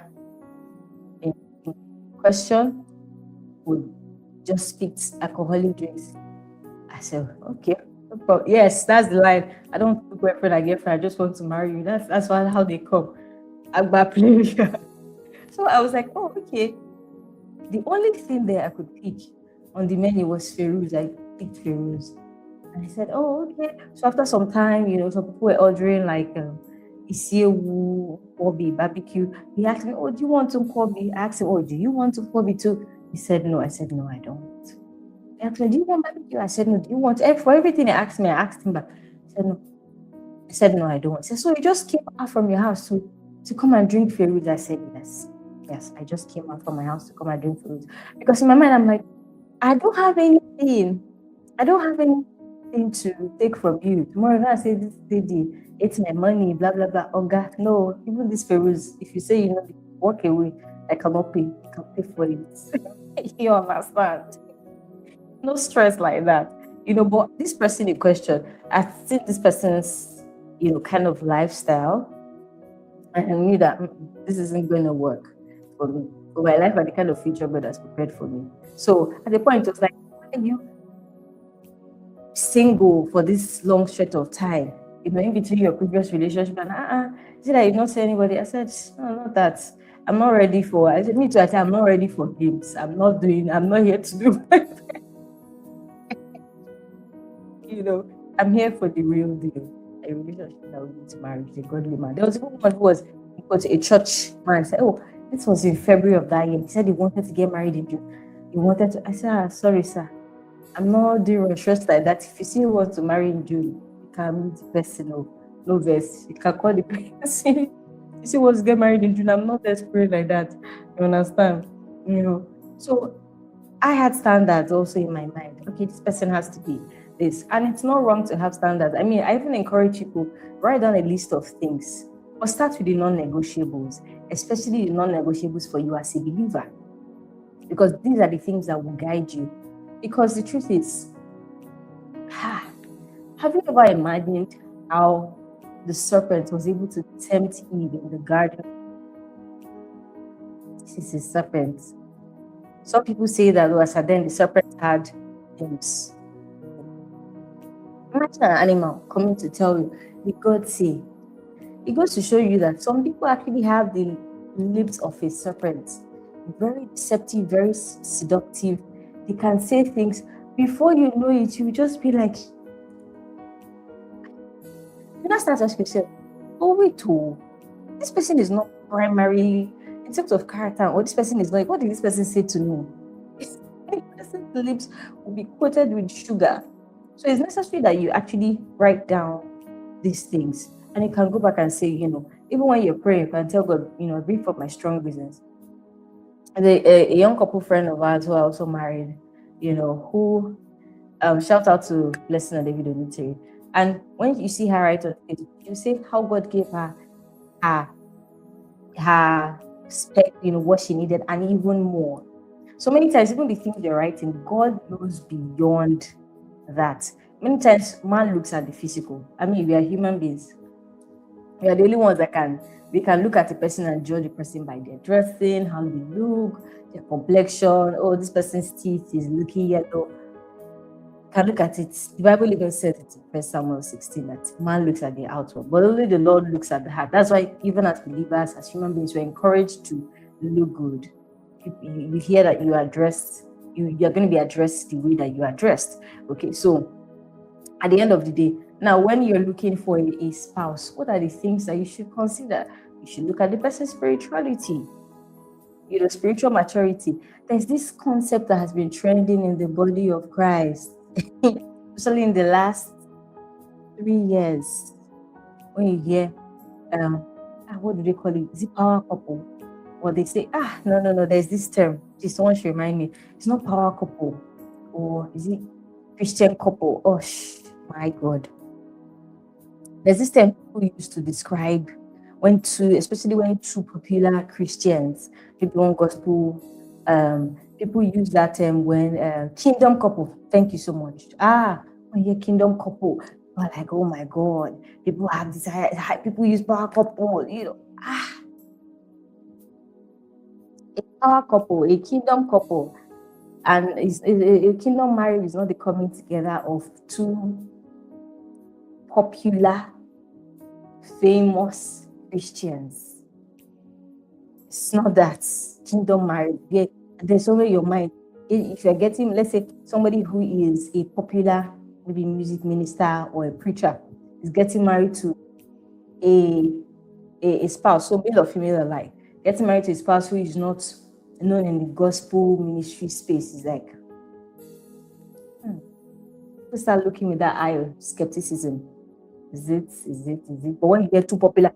C: in question would just pick alcoholic drinks. I said, okay, yes, that's the line. I don't want boyfriend or girlfriend. I just want to marry you. That's how they come. So I was like, oh, okay. The only thing there I could pick on the menu was Feroz. I picked Feroz. And I said, oh, okay. So after some time, some people were ordering like Isiewu, Kobe, barbecue. He asked me, oh, do you want some Kobe? I asked him, oh, do you want some Kobe too? He said, no. I said, no, I don't. He asked me, do you want barbecue? I said, no. Do you want? For everything he asked me, I asked him back. He said, no. I said, no, I don't. He said, so you just came out from your house to come and drink Feroz? I said, yes. Yes, I just came out from my house to come and drink Feroz. Because in my mind, I'm like, I don't have anything. I don't have anything to take from you. Tomorrow, I say this lady ate my money, blah, blah, blah. Oh, God, no. Even this Feroz, if you say, walk away, I cannot pay. I can pay for it. You understand? No stress like that. But this person in question, I see this person's, kind of lifestyle. And I knew that this isn't going to work for me, for my life and the kind of future God has prepared for me. So at the point, it was like, why are you single for this long stretch of time? In between your previous relationship and is it that you don't see anybody? I said, no, not that. I'm not ready for. I said, me too. I said, I'm not ready for games. I'm not here to do I'm here for the real deal. A relationship that will lead to marriage, a godly man. There was a woman who was a church man. Said, oh, this was in February of that year. He said he wanted to get married in June. He wanted to. I said, sorry, sir. I'm not doing research like that. If you see you want to marry in June, you can meet the person. No verse. You can call the person. You see wants to get married in June. I'm not desperate like that. You understand? So I had standards also in my mind. Okay, this person has to be this. And it's not wrong to have standards. I mean, I even encourage people, write down a list of things. But start with the non-negotiables, especially the non-negotiables for you as a believer. because these are the things that will guide you. Because the truth is, have you ever imagined how the serpent was able to tempt Eve in the garden? This is a serpent. Some people say that as then the serpent had limbs. Imagine an animal coming to tell you, the God say. It goes to show you that some people actually have the lips of a serpent. Very deceptive, very seductive. They can say things. Before you know it, you just be like, you not start asking yourself, oh wait, this person is not primarily in terms of character, or this person is like, what did this person say to me? This person's lips will be coated with sugar. So it's necessary that you actually write down these things, and you can go back and say, even when you're praying, you can tell God, bring forth my strong business. And a young couple friend of ours who are also married, who shout out to Blessing and David Onitiri. And when you see her write on it, you say how God gave her spec, what she needed, and even more. So many times, even the things you're writing, God knows beyond that. Many times, man looks at the physical. I mean, we are human beings. We are the only ones that we can look at a person and judge a person by their dressing, how they look, their complexion. Oh, this person's teeth is looking yellow. You can look at it. The Bible even said it in 1 Samuel 16 that man looks at the outward, but only the Lord looks at the heart. That's why even as believers, as human beings, we're encouraged to look good. You hear that you are dressed, you're going to be addressed the way that you are dressed. Okay, so at the end of the day, now when you're looking for a spouse, what are the things that you should consider? You should look at the person's spirituality, spiritual maturity. There's this concept that has been trending in the body of Christ, especially in the last 3 years. When you hear, what do they call it? Is it power couple? Or they say, no, there's this term. Someone should remind me. It's not power couple. Or is it Christian couple? Oh, my God. There's this term people use to describe especially when two popular Christians, people on gospel, people use that term when kingdom couple. Thank you so much. When you're kingdom couple, you're like, oh my God, people have desire. People use power couple, a power couple, a kingdom couple, and a kingdom marriage is not the coming together of two popular, famous Christians. It's not that. Kingdom marriage. Yeah, there's only your mind. If you're getting, let's say, somebody who is a popular, maybe music minister or a preacher, is getting married to a spouse, so male or female alike, getting married to a spouse who is not known in the gospel ministry space is like, people start looking with that eye of skepticism. Is it? But when you get too popular,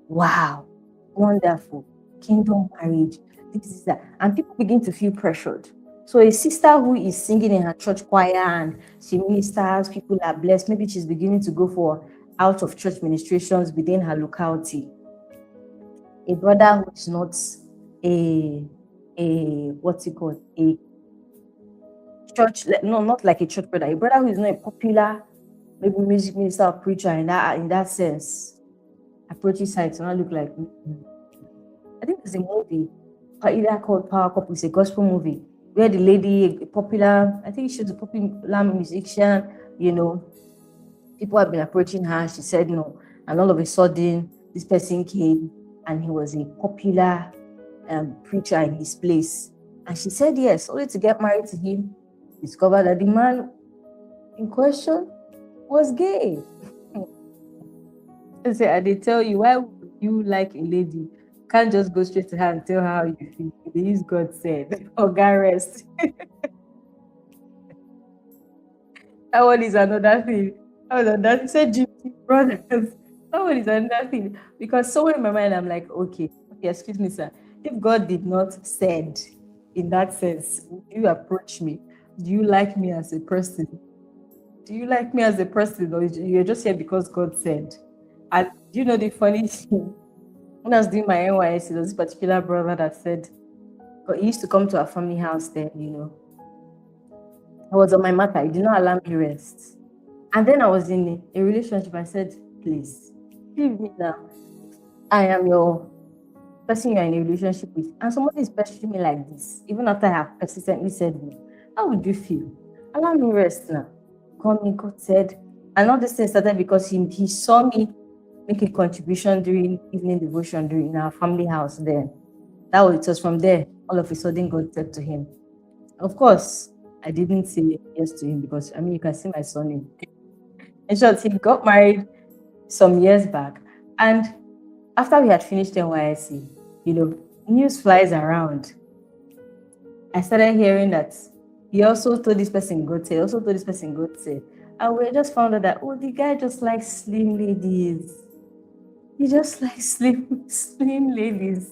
C: wow, wonderful, kingdom marriage, this is that. And people begin to feel pressured. So a sister who is singing in her church choir and she ministers, people are blessed. Maybe she's beginning to go for out of church ministrations within her locality. A brother who is not a church, no, not like a church brother, a brother who is not a popular, maybe music minister or preacher in that sense, approaches sites and I look like. I think there's a movie either called Power Couple. It's a gospel movie where the lady, a popular, I think she's a popular musician, people have been approaching her. She said no, and all of a sudden this person came and he was a popular preacher in his place, and she said yes, only to get married to him, discovered that the man in question was gay. I said, they tell you, why would you like a lady? You can't just go straight to her and tell her how you feel. They use God said or God rest. That one is another thing. That said, brothers. That one is another thing. Because somewhere in my mind, I'm like, okay, excuse me, sir. If God did not said in that sense, would you approach me? Do you like me as a person? Do you like me as a person, or you're just here because God said? And the funny thing? When I was doing my NYSC, there was this particular brother that said, But he used to come to our family house then, I was on my matter. He did not allow me rest. And then I was in a relationship. I said, please, leave me now. I am your person you're in a relationship with. And somebody is pestering me like this, even after I have persistently said no. How would you feel? Allow me rest now. Call me, God said. And all this thing started because he saw me make a contribution during evening devotion during our family house then. It was from there. All of a sudden, God said to him. Of course, I didn't say yes to him because you can see my son. In short, he got married some years back, and after we had finished NYSC, news flies around. I started hearing that he also told this person God said, and we just found out that the guy just likes slim ladies. He just likes slim ladies.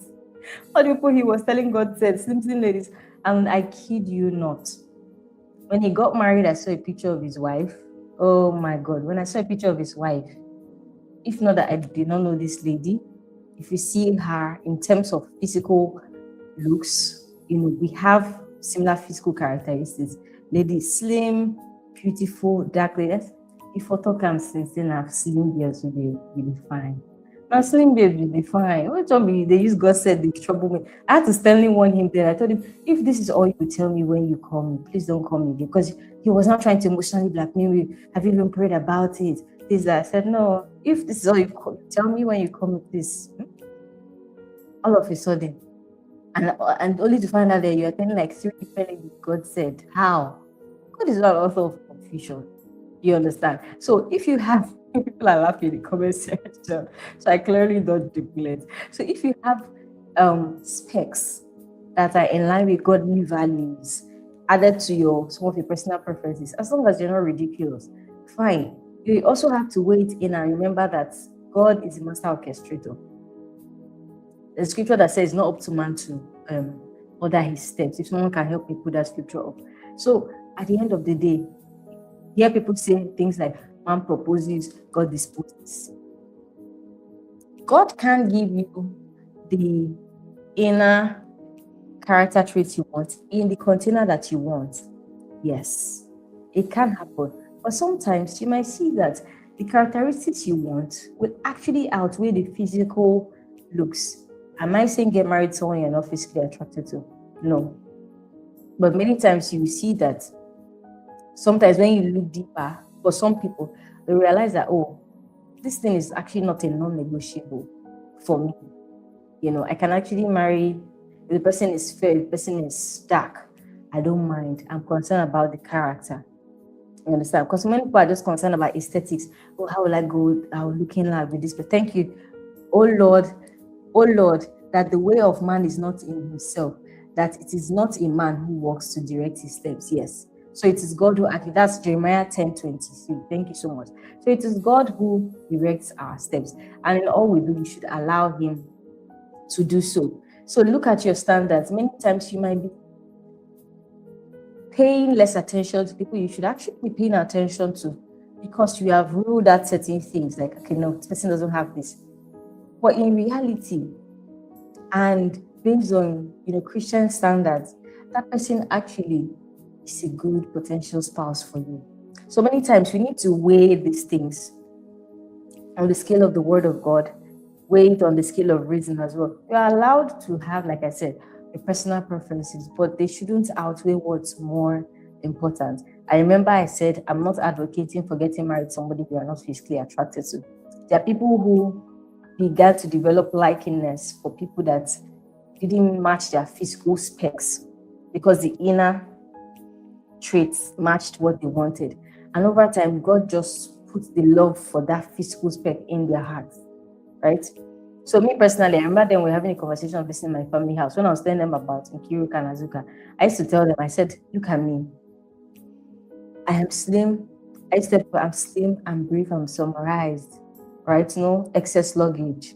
C: All the people he was telling God said slim ladies, and I kid you not. When he got married, I saw a picture of his wife. Oh my God! When I saw a picture of his wife, if not that I did not know this lady, if you see her in terms of physical looks, we have similar physical characteristics. Lady slim, beautiful, dark lady. If photo comes since then, I've slim girls will be fine. Now slim babes will be fine. What told me they use God said they trouble me. I had to sternly warn him there. I told him, if this is all you tell me when you call me, please don't call me, because he was not trying to emotionally blackmail me. Have you even prayed about it? This that. I said, no, if this is all you tell me when you call me, please. All of a sudden, and only to find out that you are telling like 3 different things God said. How? God is not author of confusion. You understand? So if you have people are laughing in the comment section, so I clearly don't neglect. So if you have specs that are in line with godly values added to some of your personal preferences, as long as you're not ridiculous, fine. You also have to wait in and remember that God is the master orchestrator. The scripture that says not up to man to order his steps. If someone can help me put that scripture up. So at the end of the day, hear people say things like man proposes, God disposes. God can give you the inner character traits you want in the container that you want. Yes, it can happen. But sometimes you might see that the characteristics you want will actually outweigh the physical looks. Am I saying get married to someone you're not physically attracted to? No. But many times you see that sometimes when you look deeper, for some people, they realize that, this thing is actually not a non-negotiable for me. I can actually marry, if the person is fair, if the person is dark, I don't mind. I'm concerned about the character. You understand? Because many people are just concerned about aesthetics. How will I go out looking like with this? But thank you. Oh Lord, that the way of man is not in himself, that it is not a man who walks to direct his steps. Yes. So it is God who actually, that's Jeremiah 10:23. Thank you so much. So it is God who directs our steps. And in all we do, we should allow him to do so. So look at your standards. Many times you might be paying less attention to people you should actually be paying attention to, because you have ruled out certain things like, okay, no, this person doesn't have this. But in reality, and based on Christian standards, that person actually is a good potential spouse for you. So many times we need to weigh these things on the scale of the Word of God, weigh it on the scale of reason as well. You are allowed to have, like I said, your personal preferences, but they shouldn't outweigh what's more important. I remember I said I'm not advocating for getting married to somebody you are not physically attracted to. There are people who began to develop likeness for people that didn't match their physical specs because the inner traits matched what they wanted. And over time, God just put the love for that physical spec in their hearts, right? So me personally, I remember then we were having a conversation of visiting my family house. When I was telling them about Nkiru Kanazuka, I used to tell them, I said, look at me. I am slim. I'm slim, I'm brief, I'm summarized, right? No excess luggage.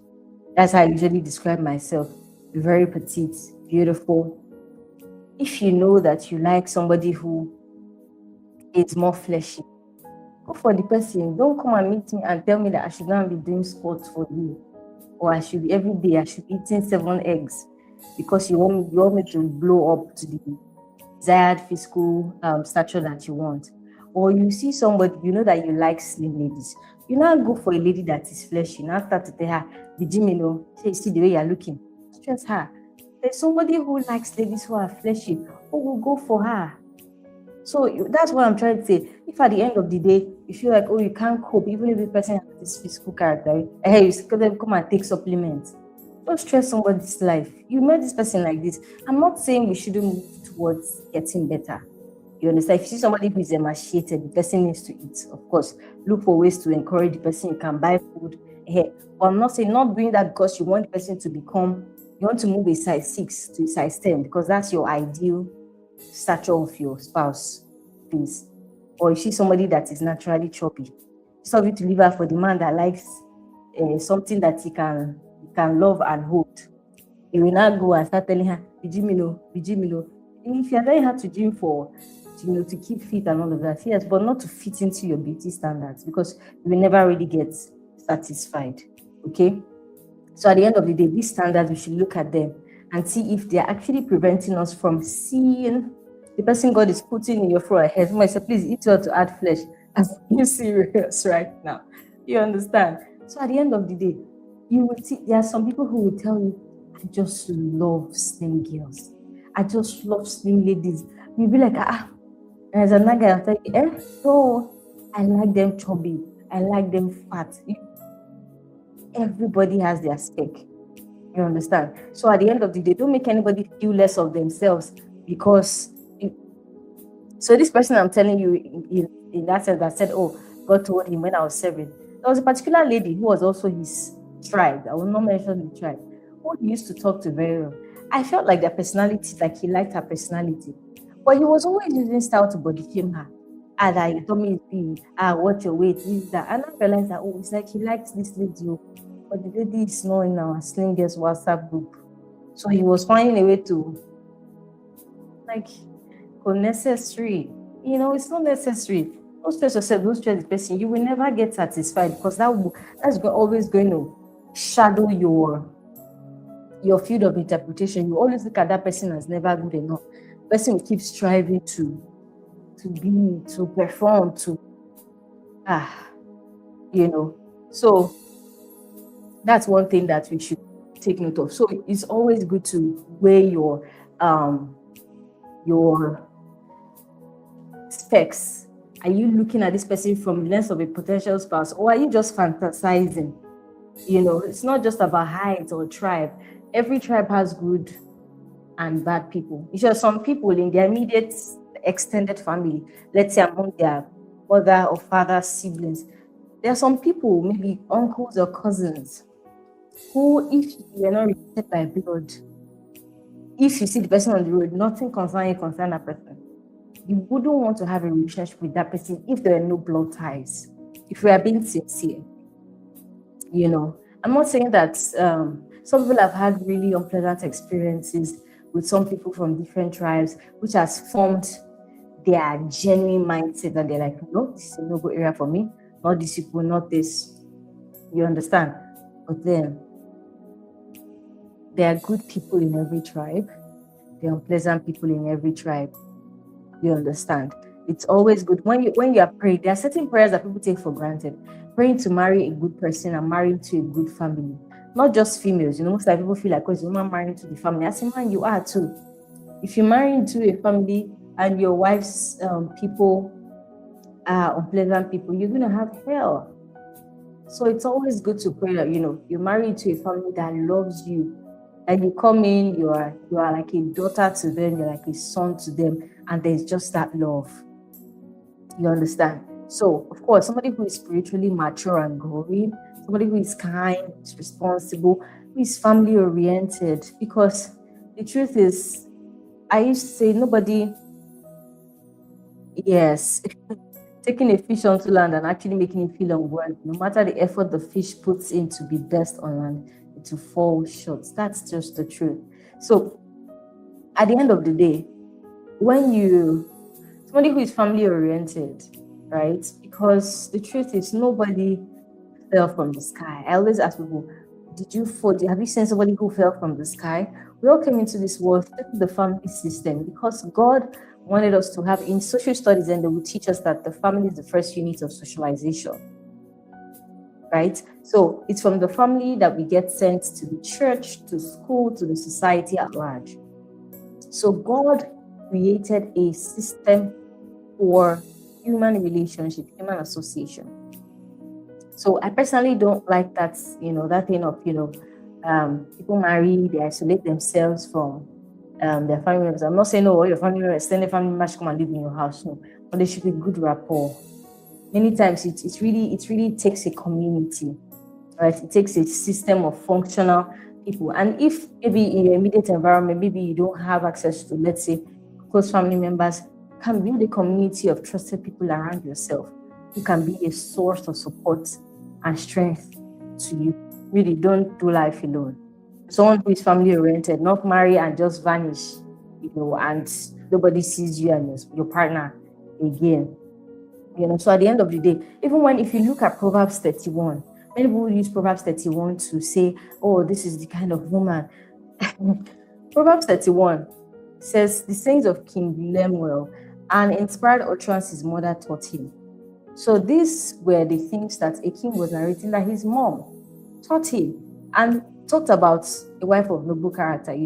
C: That's how I usually describe myself. Very petite, beautiful. If you know that you like somebody who is more fleshy, go for the person. Don't come and meet me and tell me that I should not be doing squats for you, or I should be every day, I should be eating 7 eggs. because you want me to blow up to the desired physical stature that you want. Or you see somebody, you know that you like slim ladies. You now go for a lady that is fleshy. Now start to tell her, the gym, say, see the way you're looking. Stress her. There's somebody who likes ladies who are fleshy, who will go for her. So that's what I'm trying to say. If at the end of the day, you feel like, oh, you can't cope, even if the person has this physical character, hey, you come and take supplements. Don't stress somebody's life. You met this person like this. I'm not saying we shouldn't move towards getting better. You understand? If you see somebody who is emaciated, the person needs to eat. Of course, look for ways to encourage the person. You can buy food. Hey, but I'm not saying not doing that because you want the person to become, you want to move a size 6 to a size 10 because that's your ideal stature of your spouse, please. Or you see somebody that is naturally chubby, instead of you to leave her for the man that likes something that he can love and hold. You will not go and start telling her, be gym, be gym. If you're telling her to gym for, to keep fit and all of that, yes, but not to fit into your beauty standards because you will never really get satisfied. Okay? So at the end of the day, these standards, we should look at them and see if they're actually preventing us from seeing the person God is putting in your forehead. Somebody say, please eat well to add flesh. Are you serious right now? You understand? So at the end of the day, you will see there are some people who will tell you, I just love slim girls. I just love slim ladies. You'll be like, and there's another guy, I'll tell you, so I like them chubby. I like them fat. Everybody has their spec. You understand? So at the end of the day, don't make anybody feel less of themselves because. So this person I'm telling you in that sense that said, oh, God told him when I was 7. There was a particular lady who was also his tribe. I will not mention the tribe. Who he used to talk to very well. I felt like their personality, like he liked her personality. But he was always using style to body shame her. That you told me it's big. What your weight is that. And I realized that, oh, it's like he likes this lady. But the lady is not in our Sling Girls WhatsApp group. So he was finding a way to, like, unnecessary. It's not necessary. Don't stress yourself, don't stress the person. You will never get satisfied because that's always going to shadow your field of interpretation. You always look at that person as never good enough. The person will keep striving to perform, So that's one thing that we should take note of. So it's always good to weigh your specs. Are you looking at this person from the lens of a potential spouse, or are you just fantasizing? It's not just about height or tribe. Every tribe has good and bad people. It's just some people in their immediate extended family, let's say among their mother or father siblings, there are some people, maybe uncles or cousins, who, if you are not related by blood, if you see the person on the road, nothing concern that person. You wouldn't want to have a relationship with that person if there are no blood ties. If we are being sincere, I'm not saying that some people have had really unpleasant experiences with some people from different tribes, which has formed their genuine mindset that they're like, no, this is a no-go area for me, not this people, not this. You understand? But then there are good people in every tribe. There are unpleasant people in every tribe. You understand? It's always good when you are praying. There are certain prayers that people take for granted. Praying to marry a good person and marrying to a good family. Not just females. Most people feel like, because you're not marrying to the family. As a man, you are too. If you marry into a family and your wife's people are unpleasant people, you're going to have hell. So it's always good to pray that, you marry into a family that loves you. And you come in, you are like a daughter to them, you're like a son to them, and there's just that love. You understand? So, of course, somebody who is spiritually mature and growing, somebody who is kind, is responsible, who is family oriented. Because the truth is, I used to say taking a fish onto land and actually making it feel unworthy, no matter the effort the fish puts in to be best on land, to fall short. That's just the truth. So at the end of the day, when somebody who is family oriented, right? Because the truth is nobody fell from the sky. I always ask people, Did you fall? Have you seen somebody who fell from the sky? We all came into this world through the family system because God wanted us to have in social studies, and they will teach us that the family is the first unit of socialization. Right? So it's from the family that we get sent to the church, to school, to the society at large. So God created a system for human relationship, human association. So I personally don't like that, that thing of, people marry, they isolate themselves from their family members. I'm not saying, your family members, extended family members should come and live in your house. No, but there should be good rapport. Many times it really takes a community, right? It takes a system of functional people. And if maybe in your immediate environment, maybe you don't have access to, let's say, close family members, can build a community of trusted people around yourself who can be a source of support and strength to you. Really, don't do life alone. Someone who is family oriented, not marry and just vanish, and nobody sees you and your partner again. So at the end of the day, even if you look at Proverbs 31, many people use Proverbs 31 to say, oh, this is the kind of woman. Proverbs 31 says, the sayings of King Lemuel, and inspired utterance his mother taught him. So these were the things that a king was narrating that his mom taught him, and talked about a wife of noble character.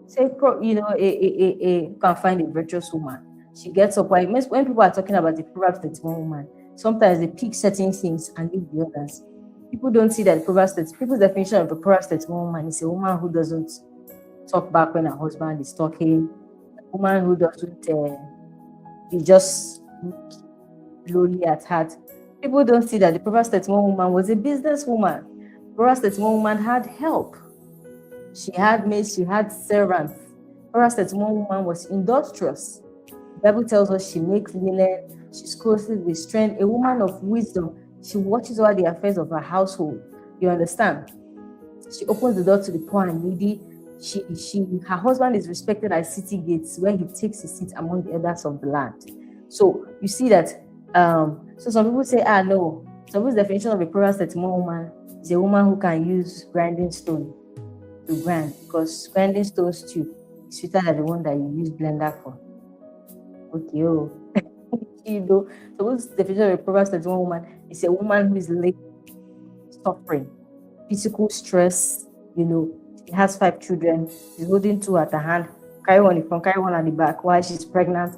C: Say, you can find a virtuous woman. She gets up. When people are talking about the Proverbs 31 woman, sometimes they pick certain things and leave the others. People don't see that people's definition of the Proverbs 31 woman is a woman who doesn't talk back when her husband is talking, a woman who doesn't be just lonely at heart. People don't see that the Proverbs 31 woman was a businesswoman. Proverbs 31 woman had help. She had maids, she had servants. Proverbs 31 woman was industrious. The Bible tells us she makes linen, she's clothed with strength, a woman of wisdom. She watches over the affairs of her household. You understand? She opens the door to the poor and needy. Her husband is respected at city gates where he takes his seat among the elders of the land. So you see that. So some people say, no. Some people's definition of a Proverbs 31 woman is a woman who can use grinding stone to grind, because grinding stones too is sweeter than the one that you use blender for. Okay, so what's the definition of a Proverbs 31 woman is a woman who is late, suffering, physical stress. She has 5 children. She's holding 2 at her hand, carry one in front, carry one at the back while she's pregnant,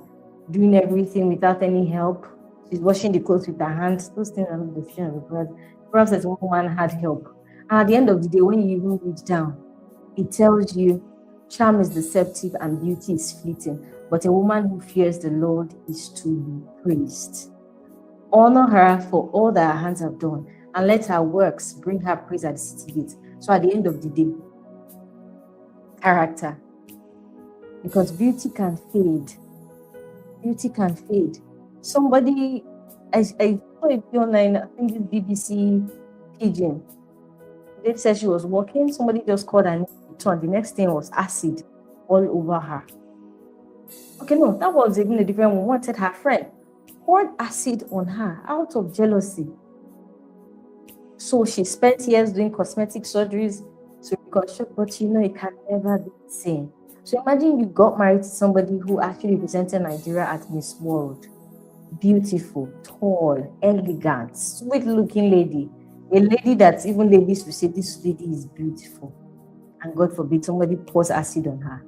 C: doing everything without any help. She's washing the clothes with her hands. Those things are not the definition of a Proverbs 31 woman had help. And at the end of the day, when you even read down, it tells you charm is deceptive and beauty is fleeting, but a woman who fears the Lord is to be praised. Honor her for all that her hands have done, and let her works bring her praise at the city gate. So at the end of the day, character. Because beauty can fade. Beauty can fade. Somebody, I saw it online, I think it's BBC Pigeon. They said she was walking, somebody just called her name, the next thing was acid all over her. Okay, no, that was even a different one. Wanted her friend, poured acid on her out of jealousy. So she spent years doing cosmetic surgeries to reconstruct, but it can never be the same. So imagine you got married to somebody who actually represented Nigeria at Miss World. Beautiful, tall, elegant, sweet-looking lady. A lady that even ladies will say, this lady is beautiful. And God forbid, somebody pours acid on her.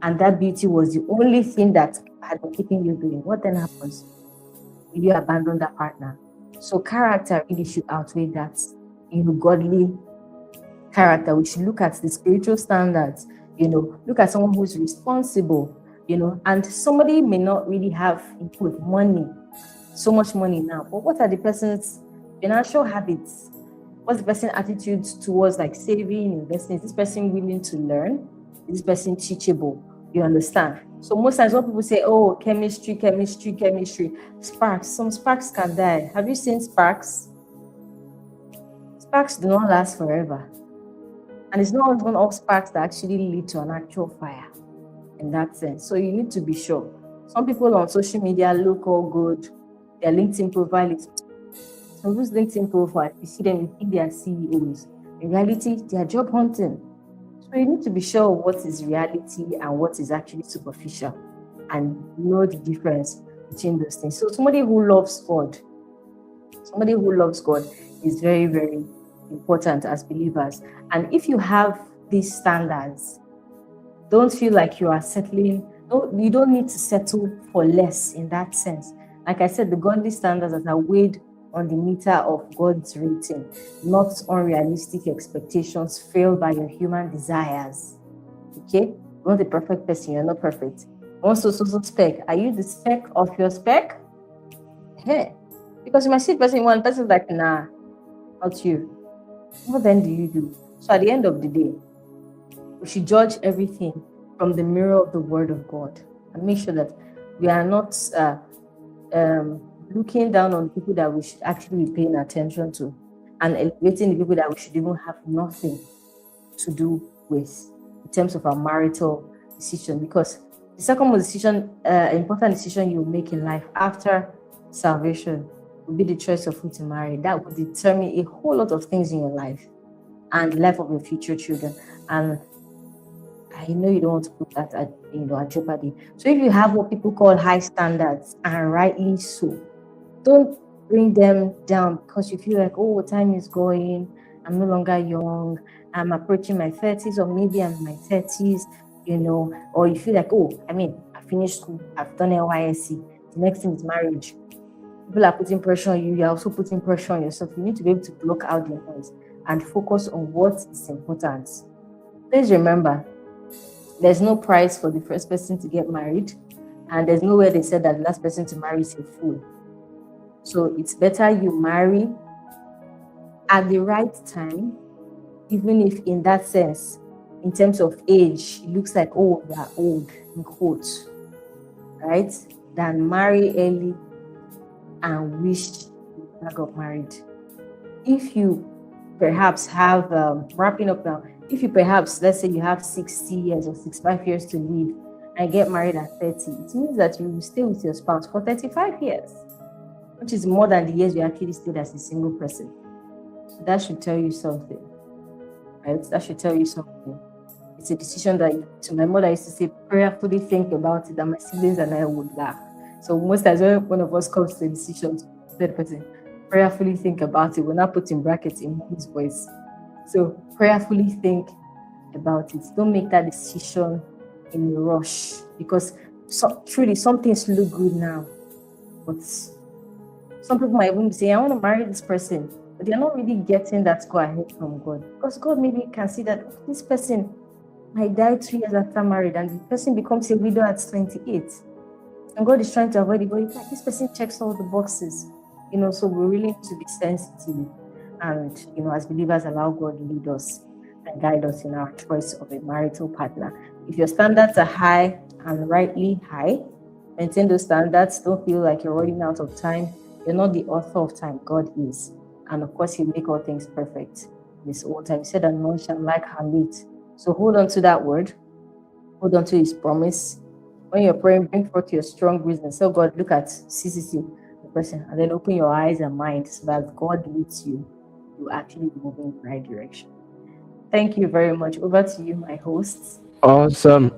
C: And that beauty was the only thing that had been keeping you going. What then happens? You abandon that partner. So character really should outweigh that. Godly character. We should look at the spiritual standards. Look at someone who's responsible. And somebody may not really have money, so much money now. But what are the person's financial habits? What's the person's attitude towards saving, investing? Is this person willing to learn? Is this person teachable? You understand? So most times when people say, oh, chemistry, sparks, some sparks can die. Have you seen sparks? Sparks do not last forever. And it's not even all sparks that actually lead to an actual fire in that sense. So you need to be sure. Some people on social media look all good. Their LinkedIn profile is... Some people's LinkedIn profile, you see them, you think they are CEOs. In reality, they are job hunting. So you need to be sure of what is reality and what is actually superficial, and know the difference between those things. So somebody who loves God is very, very important as believers. And if you have these standards, don't feel like you are settling. No, you don't need to settle for less in that sense. Like I said, the godly standards that are weighed on the meter of God's rating, not unrealistic expectations fueled by your human desires. Okay? You want a perfect person, you're not perfect. Also, spec. Are you the spec of your spec? Hey. Because you might see one person like, nah, not you. What then do you do? So at the end of the day, we should judge everything from the mirror of the Word of God and make sure that we are not looking down on people that we should actually be paying attention to, and elevating the people that we should even have nothing to do with in terms of our marital decision. Because the second most important decision you make in life after salvation will be the choice of who to marry. That will determine a whole lot of things in your life and the life of your future children. And I know you don't want to put that at jeopardy. So if you have what people call high standards, and rightly so, don't bring them down because you feel like, oh, time is going, I'm no longer young, I'm approaching my 30s, or maybe I'm in my 30s, or you feel like, oh, I finished school, I've done NYSC, the next thing is marriage. People are putting pressure on you, you're also putting pressure on yourself. You need to be able to block out your noise and focus on what is important. Please remember, there's no price for the first person to get married, and there's nowhere they said that the last person to marry is a fool. So it's better you marry at the right time, even if in that sense, in terms of age, it looks like, oh, you are old, in quotes, right? Than marry early and wish you never got married. If you perhaps have, wrapping up now, if you perhaps, let's say you have 60 years or 65 years to live and get married at 30, it means that you will stay with your spouse for 35 years, which is more than the years you actually stayed as a single person. So that should tell you something, right? That should tell you something. It's a decision that, to my mother used to say, prayerfully think about it, and my siblings and I would laugh. So most times when one of us comes to a decision, third person, prayerfully think about it. We're not putting brackets in his voice. So prayerfully think about it. Don't make that decision in a rush, because truly some things look good now, but some people might even say, I want to marry this person, but they're not really getting that go ahead from God, because God maybe can see that this person might die 2 years after married, and the person becomes a widow at 28, and God is trying to avoid it, but like, this person checks all the boxes, so we really need to be sensitive, and as believers, allow God to lead us and guide us in our choice of a marital partner. If your standards are high, and rightly high, maintain those standards. Don't feel like you're running out of time. You're not the author of time, God is. And of course, He'll make all things perfect in His own time. He said that none shall like her late. So hold on to that word. Hold on to His promise. When you're praying, bring forth your strong reason. So God, look at CCC, the person, and then open your eyes and mind so that God leads you to actually move in the right direction. Thank you very much. Over to you, my hosts.
A: Awesome.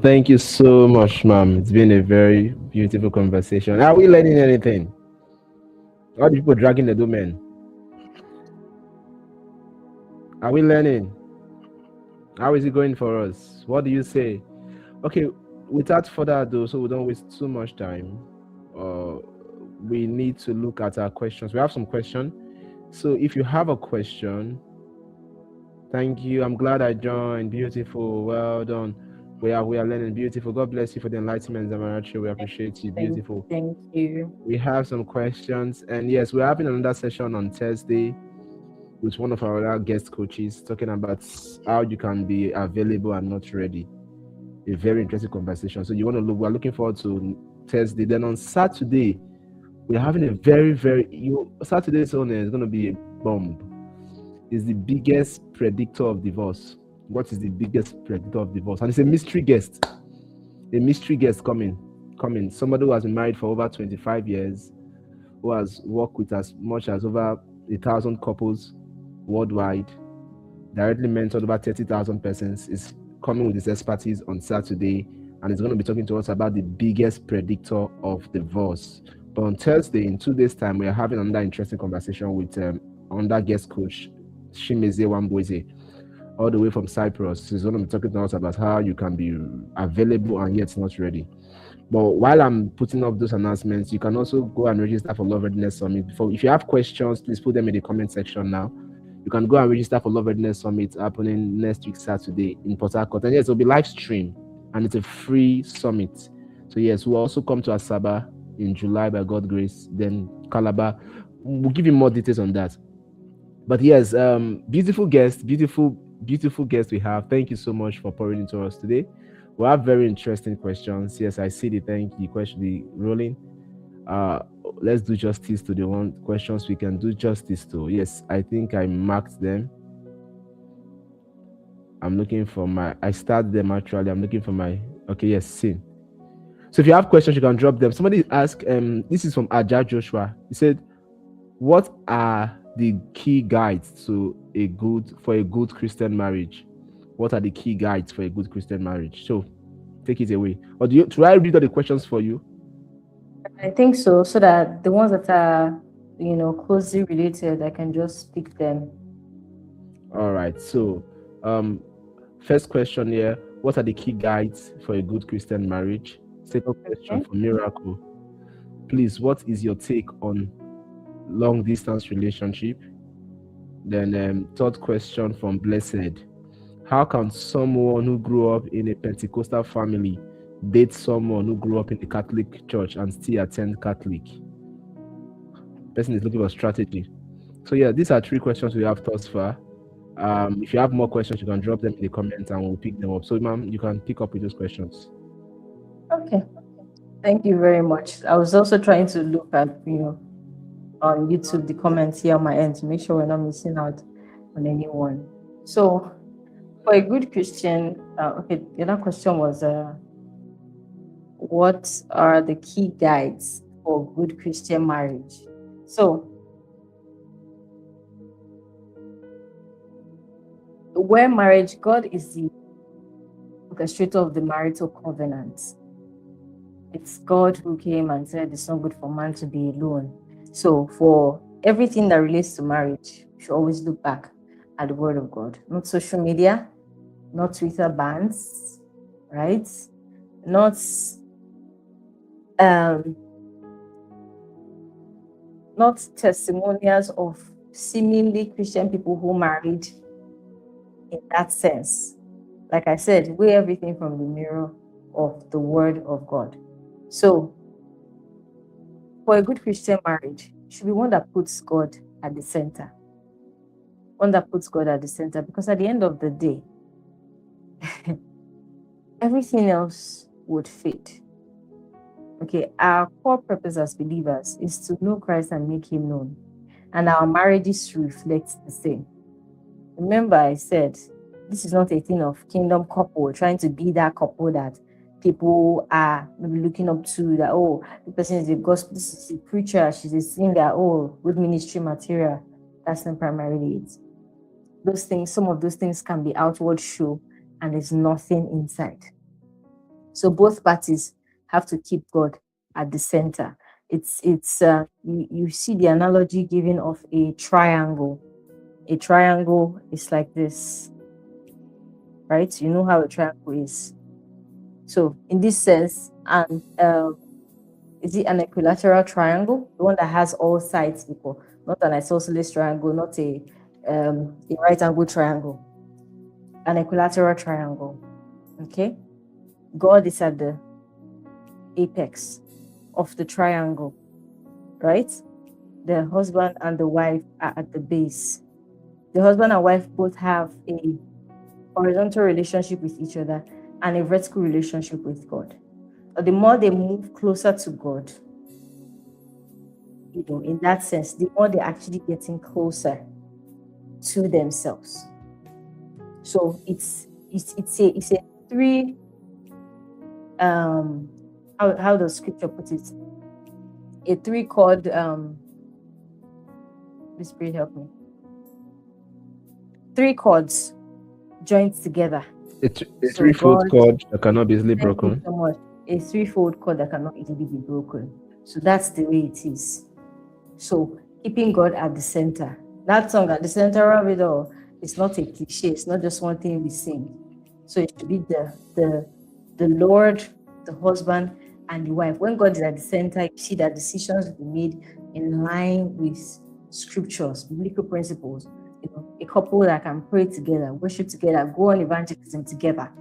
A: Thank you so much, ma'am. It's been a very beautiful conversation. Are we learning anything? Are people dragging the domain? Are we learning? How is it going for us? What do you say? Okay, without further ado, so we don't waste too much time, we need to look at our questions. We have some questions. So if you have a question, thank you. I'm glad I joined. Beautiful. Well done. We are learning. Beautiful. God bless you for the enlightenment, Amarachi. We appreciate you. Beautiful.
C: Thank you.
A: We have some questions. And yes, we're having another session on Thursday with one of our guest coaches talking about how you can be available and not ready. A very interesting conversation. So you want to look, we're looking forward to Thursday. Then on Saturday, we're having a very, Saturday's on is going to be a bomb. Is the biggest predictor of divorce. What is the biggest predictor of divorce? And it's a mystery guest. A mystery guest coming. Somebody who has been married for over 25 years, who has worked with as much as over 1,000 couples, worldwide, directly mentored over 30,000 persons, is coming with his expertise on Saturday, and he's going to be talking to us about the biggest predictor of divorce. But on Thursday, in 2 days' time, we are having another interesting conversation with under guest coach Shimeze Wamboise, all the way from Cyprus. He's going to be talking to us about how you can be available and yet not ready. But while I'm putting up those announcements, you can also go and register for Love Readiness Summit. If you have questions, please put them in the comment section now. You can go and register for Love Readiness Summit happening next week, Saturday, in Port Harcourt. And yes, it'll be live stream and it's a free summit. So yes, we'll also come to Asaba in July by God's grace, then Calabar. We'll give you more details on that. But yes, beautiful guest we have. Thank you so much for pouring into us today. We have very interesting questions. Yes, I see the question, the rolling. Let's do justice to the one questions we can do justice to. Yes, I think I marked them. I'm looking for I started them actually. I'm looking for okay, yes, sin. So if you have questions, you can drop them. Somebody asked, this is from Aja Joshua. He said, what are the key guides for a good Christian marriage? What are the key guides for a good Christian marriage? So take it away. Or do I read all the questions for you?
C: I think so that the ones that are, closely related, I can just pick them.
A: All right. So, first question here: what are the key guides for a good Christian marriage? Second question for Miracle: please, what is your take on long distance relationship? Then, third question from Blessed: how can someone who grew up in a Pentecostal family date someone who grew up in the Catholic church and still attend Catholic? Person is looking for strategy. So yeah, these are 3 questions we have thus far. If you have more questions, you can drop them in the comments and we'll pick them up. So ma'am, you can pick up with those questions.
C: Okay. Thank you very much. I was also trying to look at, on YouTube, the comments here on my end to make sure we're not missing out on anyone. So for a good Christian, the other question was, what are the key guides for good Christian marriage? So where marriage, God is the orchestrator of the marital covenant. It's God who came and said it's not good for man to be alone. So for everything that relates to marriage, you should always look back at the Word of God. Not social media, not Twitter bans, right? Not testimonials of seemingly Christian people who married in that sense. Like I said, weigh everything from the mirror of the Word of God. So for a good Christian marriage, it should be one that puts God at the center. One that puts God at the center, because at the end of the day, everything else would fade. Okay, our core purpose as believers is to know Christ and make Him known, and our marriages reflect the same. Remember, I said this is not a thing of kingdom couple trying to be that couple that people are maybe looking up to, that, oh, the person is a gospel, this is a preacher, she's a singer, oh, good ministry material. That's not primarily it. Those things, some of those things can be outward show, and there's nothing inside. So both parties have to keep God at the center. It's you see the analogy given of a triangle. A triangle is like this, right? You know how a triangle is. So in this sense, and is it an equilateral triangle, the one that has all sides equal, not an isosceles triangle, not a right angle triangle, an equilateral triangle. Okay, God is at the apex of the triangle, right? The husband and the wife are at the base. The husband and wife both have a horizontal relationship with each other and a vertical relationship with God. But the more they move closer to God, in that sense, the more they're actually getting closer to themselves. So it's a 3. How does Scripture put it? A 3 chord. The Spirit help me. three cords joined together.
A: A
C: So
A: threefold
C: God,
A: cord that cannot be easily
C: thank you
A: broken.
C: so much. A threefold cord that cannot easily be broken. So that's the way it is. So keeping God at the center. That song, At the Center of It All, it's not a cliche. It's not just one thing we sing. So it should be the Lord, the husband, and the wife. When God is at the center, you see that decisions will be made in line with scriptures, biblical principles. You know, a couple that can pray together, worship together, go on evangelism together.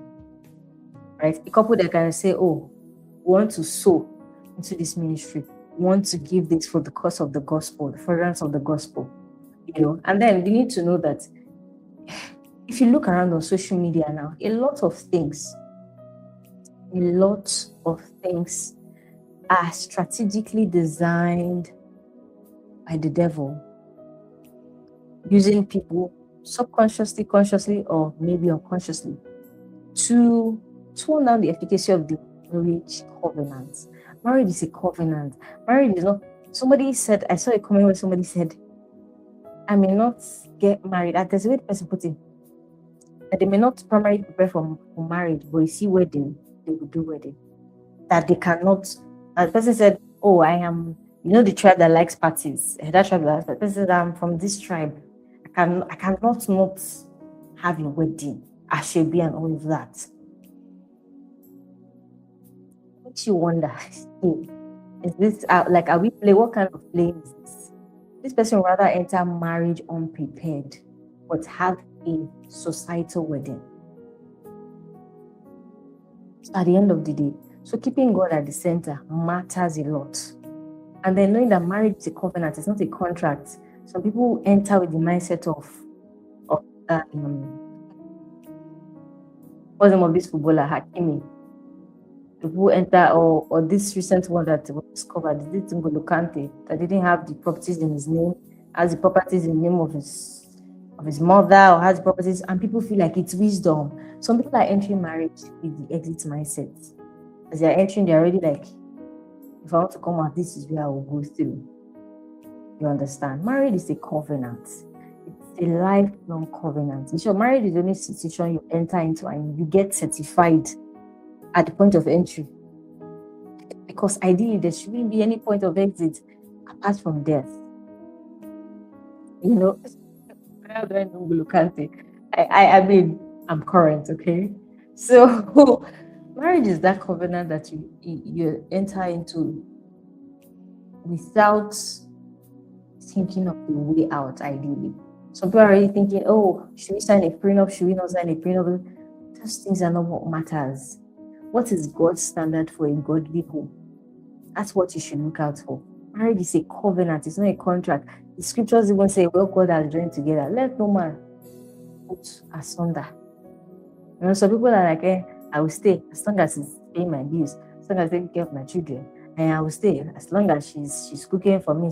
C: Right? A couple that can say, oh, we want to sow into this ministry. We want to give this for the cause of the gospel, the furtherance of the gospel. You know, and then you need to know that if you look around on social media now, a lot of things are strategically designed by the devil, using people subconsciously, consciously, or maybe unconsciously to tone down the efficacy of the marriage covenant. Marriage is a covenant. Marriage is not. Somebody said, I saw a comment where somebody said, I may not get married. And there's a way the person put it, that they may not primarily prepare for marriage, but you see wedding, they will do wedding. That they cannot. And the person said, oh, I am, you know, the tribe that likes parties. That tribe that likes parties. The person said, I'm from this tribe. I cannot not have a wedding. I should be and all of that. Makes you wonder, is this like, are we play? What kind of play is this? This person would rather enter marriage unprepared, but have a societal wedding. So at the end of the day, so keeping God at the center matters a lot. And then knowing that marriage is a covenant, it's not a contract. Some people enter with the mindset of what's the name of this footballer, Hakimi? People enter, or this recent one that was discovered, this N'Golo Kante, that didn't have the properties in his name, has the properties in the name of his mother, or has the properties, and people feel like it's wisdom. Some people are entering marriage with the exit mindset. As they're entering, they're already like, if I want to come out, this is where I will go through. You understand? Marriage is a covenant. It's a lifelong covenant. So marriage is the only situation you enter into and you get certified at the point of entry. Because ideally, there shouldn't be any point of exit apart from death. You know, how do I know N'Golo Kante? I mean, I'm current, okay? So marriage is that covenant that you enter into without thinking of the way out, ideally. Some people are already thinking, oh, should we sign a prenup? Should we not sign a prenup? Those things are not what matters. What is God's standard for a godly home? That's what you should look out for. Marriage is a covenant, it's not a contract. The scriptures even say, well, God has joined together. Let no man put asunder. You know, some people are like, I will stay as long as it's paying my bills, as long as I take care of my children, and I will stay as long as she's cooking for me.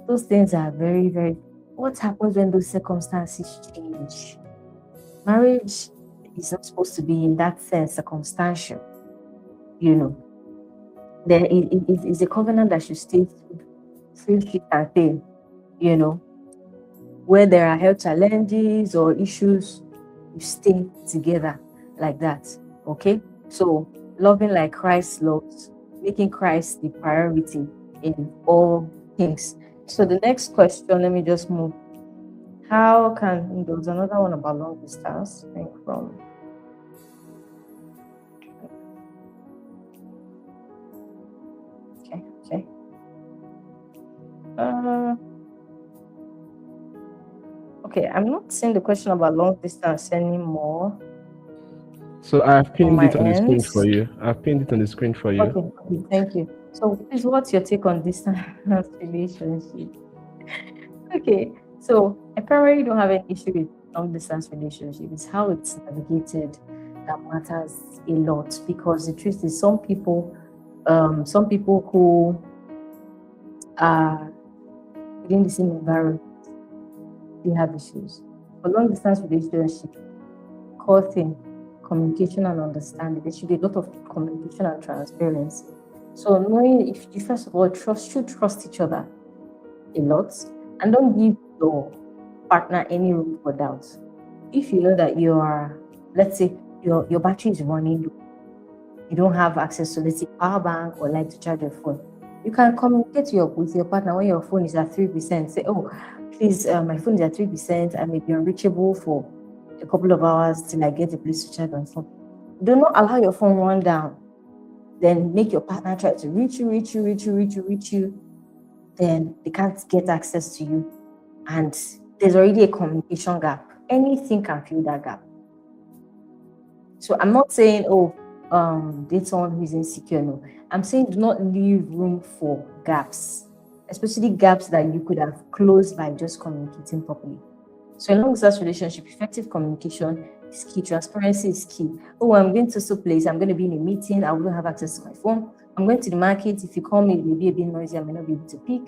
C: Those things are very, very. What happens when those circumstances change? Marriage is not supposed to be in that sense circumstantial. You know, there is a covenant that should stay through thick and thin. You know, where there are health challenges or issues, you stay together like that. Okay, so loving like Christ loves, making Christ the priority in all things. So the next question, let me just move. How can, there was another one about long distance, I think from okay. Okay, I'm not seeing the question about long distance anymore.
A: So I've pinned it on the screen
C: end.
A: for you. I've pinned it on the screen for you.
C: Okay, thank you. So please, what's your take on distance relationship? Okay, so I primarily don't have an issue with long distance relationship. It's how it's navigated that matters a lot, because the truth is some people who are within the same environment, they have issues. For long distance relationship, core thing, communication and understanding. There should be a lot of communication and transparency. So knowing, if you first of all should trust each other a lot, and don't give your partner any room for doubt. if you know that let's say your battery is running low, you don't have access to, let's say, power bank or light to charge your phone, you can communicate with your partner when your phone is at 3%. Say, oh, please, my phone is at 3%. I may be unreachable for a couple of hours till I get a place to charge my phone. Do not allow your phone run down. Then make your partner try to reach you. Then they can't get access to you. And there's already a communication gap. Anything can fill that gap. So I'm not saying, date someone who is insecure. No, I'm saying do not leave room for gaps, especially gaps that you could have closed by just communicating properly. So in long-distance relationship, effective communication is key. Transparency is key. Oh, I'm going to some place. I'm going to be in a meeting. I wouldn't have access to my phone. I'm going to the market. If you call me, it may be a bit noisy. I may not be able to pick.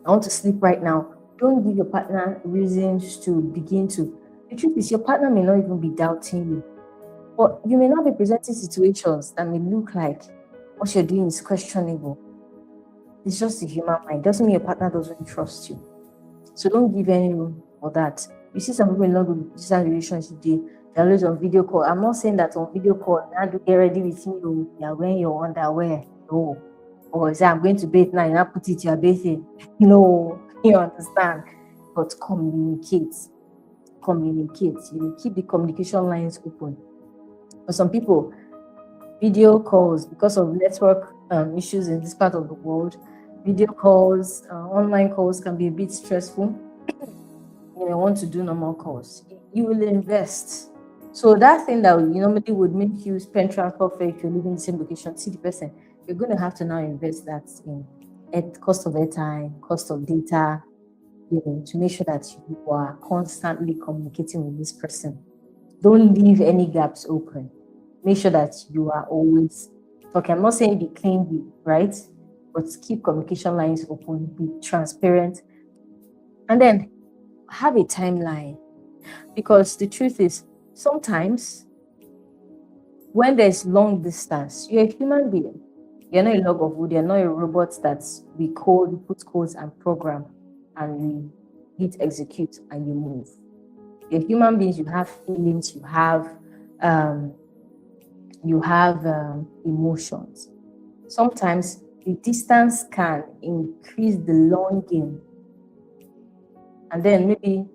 C: I want to sleep right now. Don't give your partner reasons to begin to. The truth is, your partner may not even be doubting you. But you may not be presenting situations that may look like what you're doing is questionable. It's just the human mind. Doesn't mean your partner doesn't trust you. So don't give any room for that. You see some people in long distance relationship, they're always on video call. I'm not saying that on video call, now do get ready with me, you're wearing your underwear. No. Or say, I'm going to bathe now, you now put it, you're bathing. No, you understand. But communicate. Keep the communication lines open. For some people, video calls, because of network issues in this part of the world, video calls, online calls can be a bit stressful. You may want to do normal calls. You will invest. So that thing that normally would make you spend transport fare if you're living in the same location, see the person, you're going to have to now invest that in cost of airtime, cost of data, to make sure that you are constantly communicating with this person. Don't leave any gaps open. Make sure that you are always talking. I'm not saying be clingy, right? But keep communication lines open, be transparent, and then have a timeline. Because the truth is, sometimes when there's long distance, you're a human being. You're not a log of wood. You're not a robot that we put codes and program, and we hit execute and you move. You're human beings. You have feelings. You have emotions. Sometimes the distance can increase the longing, and then maybe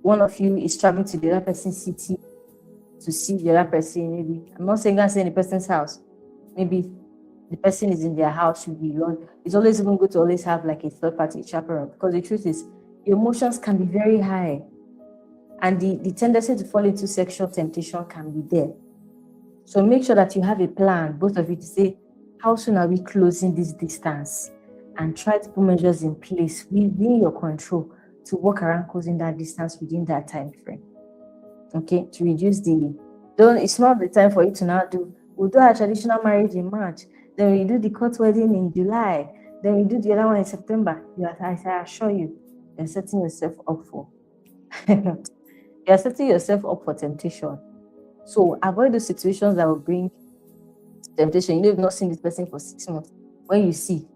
C: one of you is traveling to the other person's city to see the other person. Maybe I'm not saying in the person's house. Maybe the person is in their house. It's always even good to always have like a third party chaperone, because the truth is, your emotions can be very high, and the tendency to fall into sexual temptation can be there. So make sure that you have a plan, both of you, to say, how soon are we closing this distance? And try to put measures in place within your control to work around closing that distance within that time frame. Okay, to reduce it's not the time for you to now we'll do our traditional marriage in March, then we do the court wedding in July, then we do the other one in September. I assure you, you're setting yourself up for you're setting yourself up for temptation. So avoid those situations that will bring temptation. You've not seen this person for 6 months. When you see,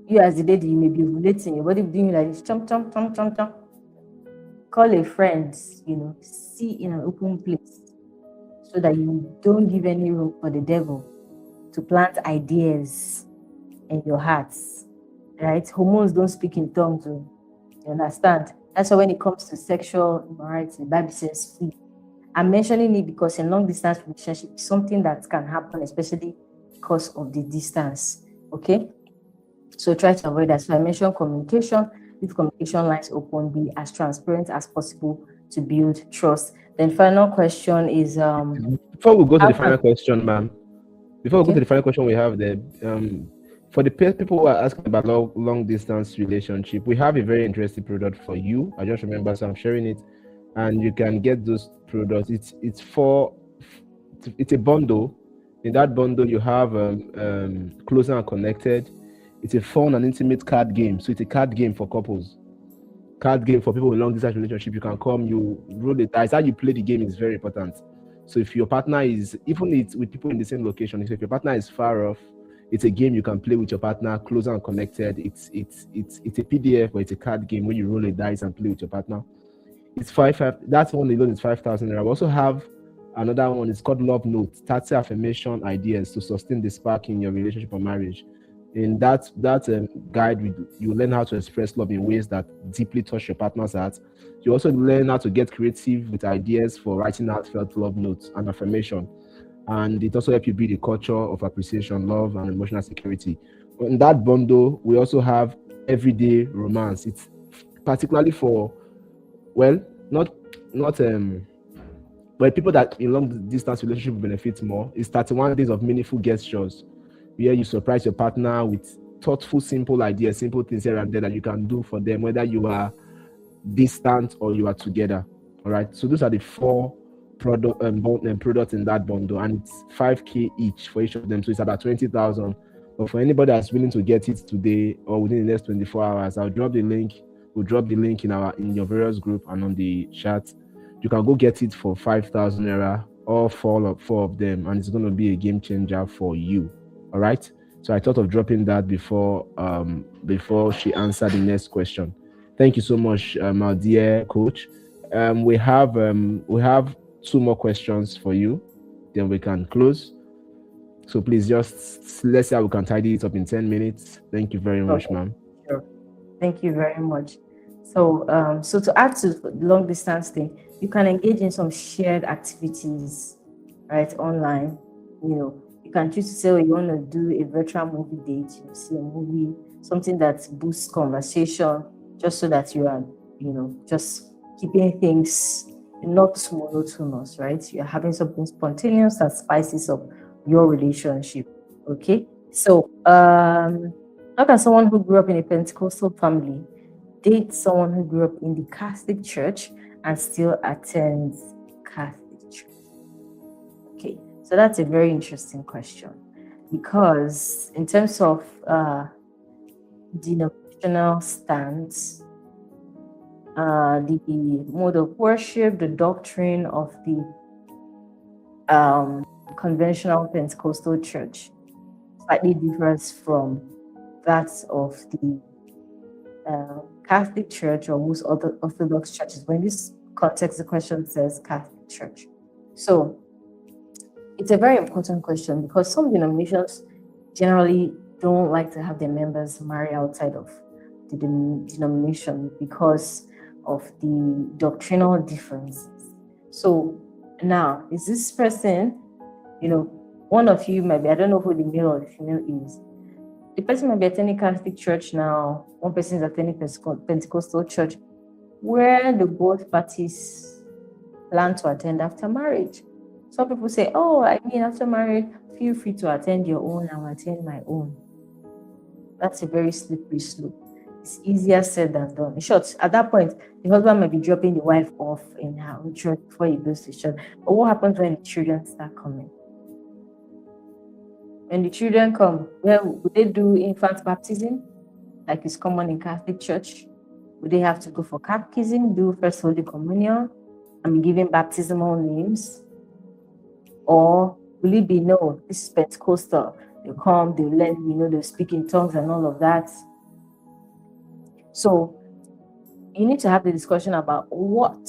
C: you as the lady, you may be ovulating, your body doing like this, chomp, chomp, chomp, chomp, chomp. Call a friend, see in an open place, so that you don't give any room for the devil to plant ideas in your hearts, right? Hormones don't speak in tongues, you understand? That's why when it comes to sexual immorality, the Bible says flee. I'm mentioning it because in long distance relationship, it's something that can happen, especially because of the distance. Okay, so try to avoid that. So I mentioned communication. If communication lines open, be as transparent as possible to build trust. Then final question is
A: before we go to the final question, ma'am. Before we go to the final question, we have the for the people who are asking about long distance relationship, we have a very interesting product for you. I just remember, so I'm sharing it, and you can get those products. It's a bundle. In that bundle, you have Closer and Connected. It's a fun and intimate card game. So it's a card game for couples. Card game for people in long distance relationship. You can come, you roll the dice. How you play the game is very important. So if your partner is, even it's with people in the same location, if your partner is far off, it's a game you can play with your partner, Closer and Connected. It's a PDF, but it's a card game where you roll a dice and play with your partner. It's five. That one alone is 5,000 naira. We also have another one. It's called Love Notes: 30 affirmation ideas to sustain the spark in your relationship or marriage. In that guide, you learn how to express love in ways that deeply touch your partner's heart. You also learn how to get creative with ideas for writing heartfelt love notes and affirmation, and it also helps you build a culture of appreciation, love, and emotional security. In that bundle, we also have everyday romance. It's particularly for, well, not but people that in long distance relationship benefit more. It's 31 days of meaningful gestures where you surprise your partner with thoughtful, simple ideas, simple things here and there that you can do for them, whether you are distant or you are together. All right. So those are the four products in that bundle, and it's 5K each for each of them. So it's about 20,000. But for anybody that's willing to get it today or within the next 24 hours, I'll drop the link. We'll drop the link in your various group and on the chat. You can go get it for 5,000 naira, all four of them, and it's going to be a game changer for you. All right. So I thought of dropping that before she answered the next question. Thank you so much, my dear coach. We have two more questions for you, then we can close. So please just let's see how we can tidy it up in 10 minutes. Thank you very much, ma'am.
C: Sure. Thank you very much. So to add to the long distance thing, you can engage in some shared activities, right, online. You can choose to say, you want to do a virtual movie date, see a movie, something that boosts conversation, just so that you are, just keeping things not monotonous, right? You're having something spontaneous that spices up your relationship. Okay. So how can someone who grew up in a Pentecostal family date someone who grew up in the Catholic Church and still attends Catholic Church? Okay, so that's a very interesting question, because in terms of denominational stance, the mode of worship, the doctrine of the conventional Pentecostal church slightly differs from that of the Catholic Church or most other Orthodox churches. When this context, the question says Catholic Church. So it's a very important question, because some denominations generally don't like to have their members marry outside of the denomination because of the doctrinal differences. So now, is this person, one of you might be, I don't know who the male or the female is. The person might be attending Catholic Church now, one person is attending Pentecostal church. Where do both parties plan to attend after marriage? Some people say, after marriage, feel free to attend your own, I'll attend my own. That's a very slippery slope. It's easier said than done. In short, at that point, the husband might be dropping the wife off in her own church before he goes to church. But what happens when the children start coming? When the children come, would they do infant baptism, like is common in Catholic Church? Would they have to go for catechism, do First Holy Communion, and be given baptismal names? Or will it be, no, this is Pentecostal, they'll come, they'll learn, they'll speak in tongues and all of that? So you need to have the discussion about what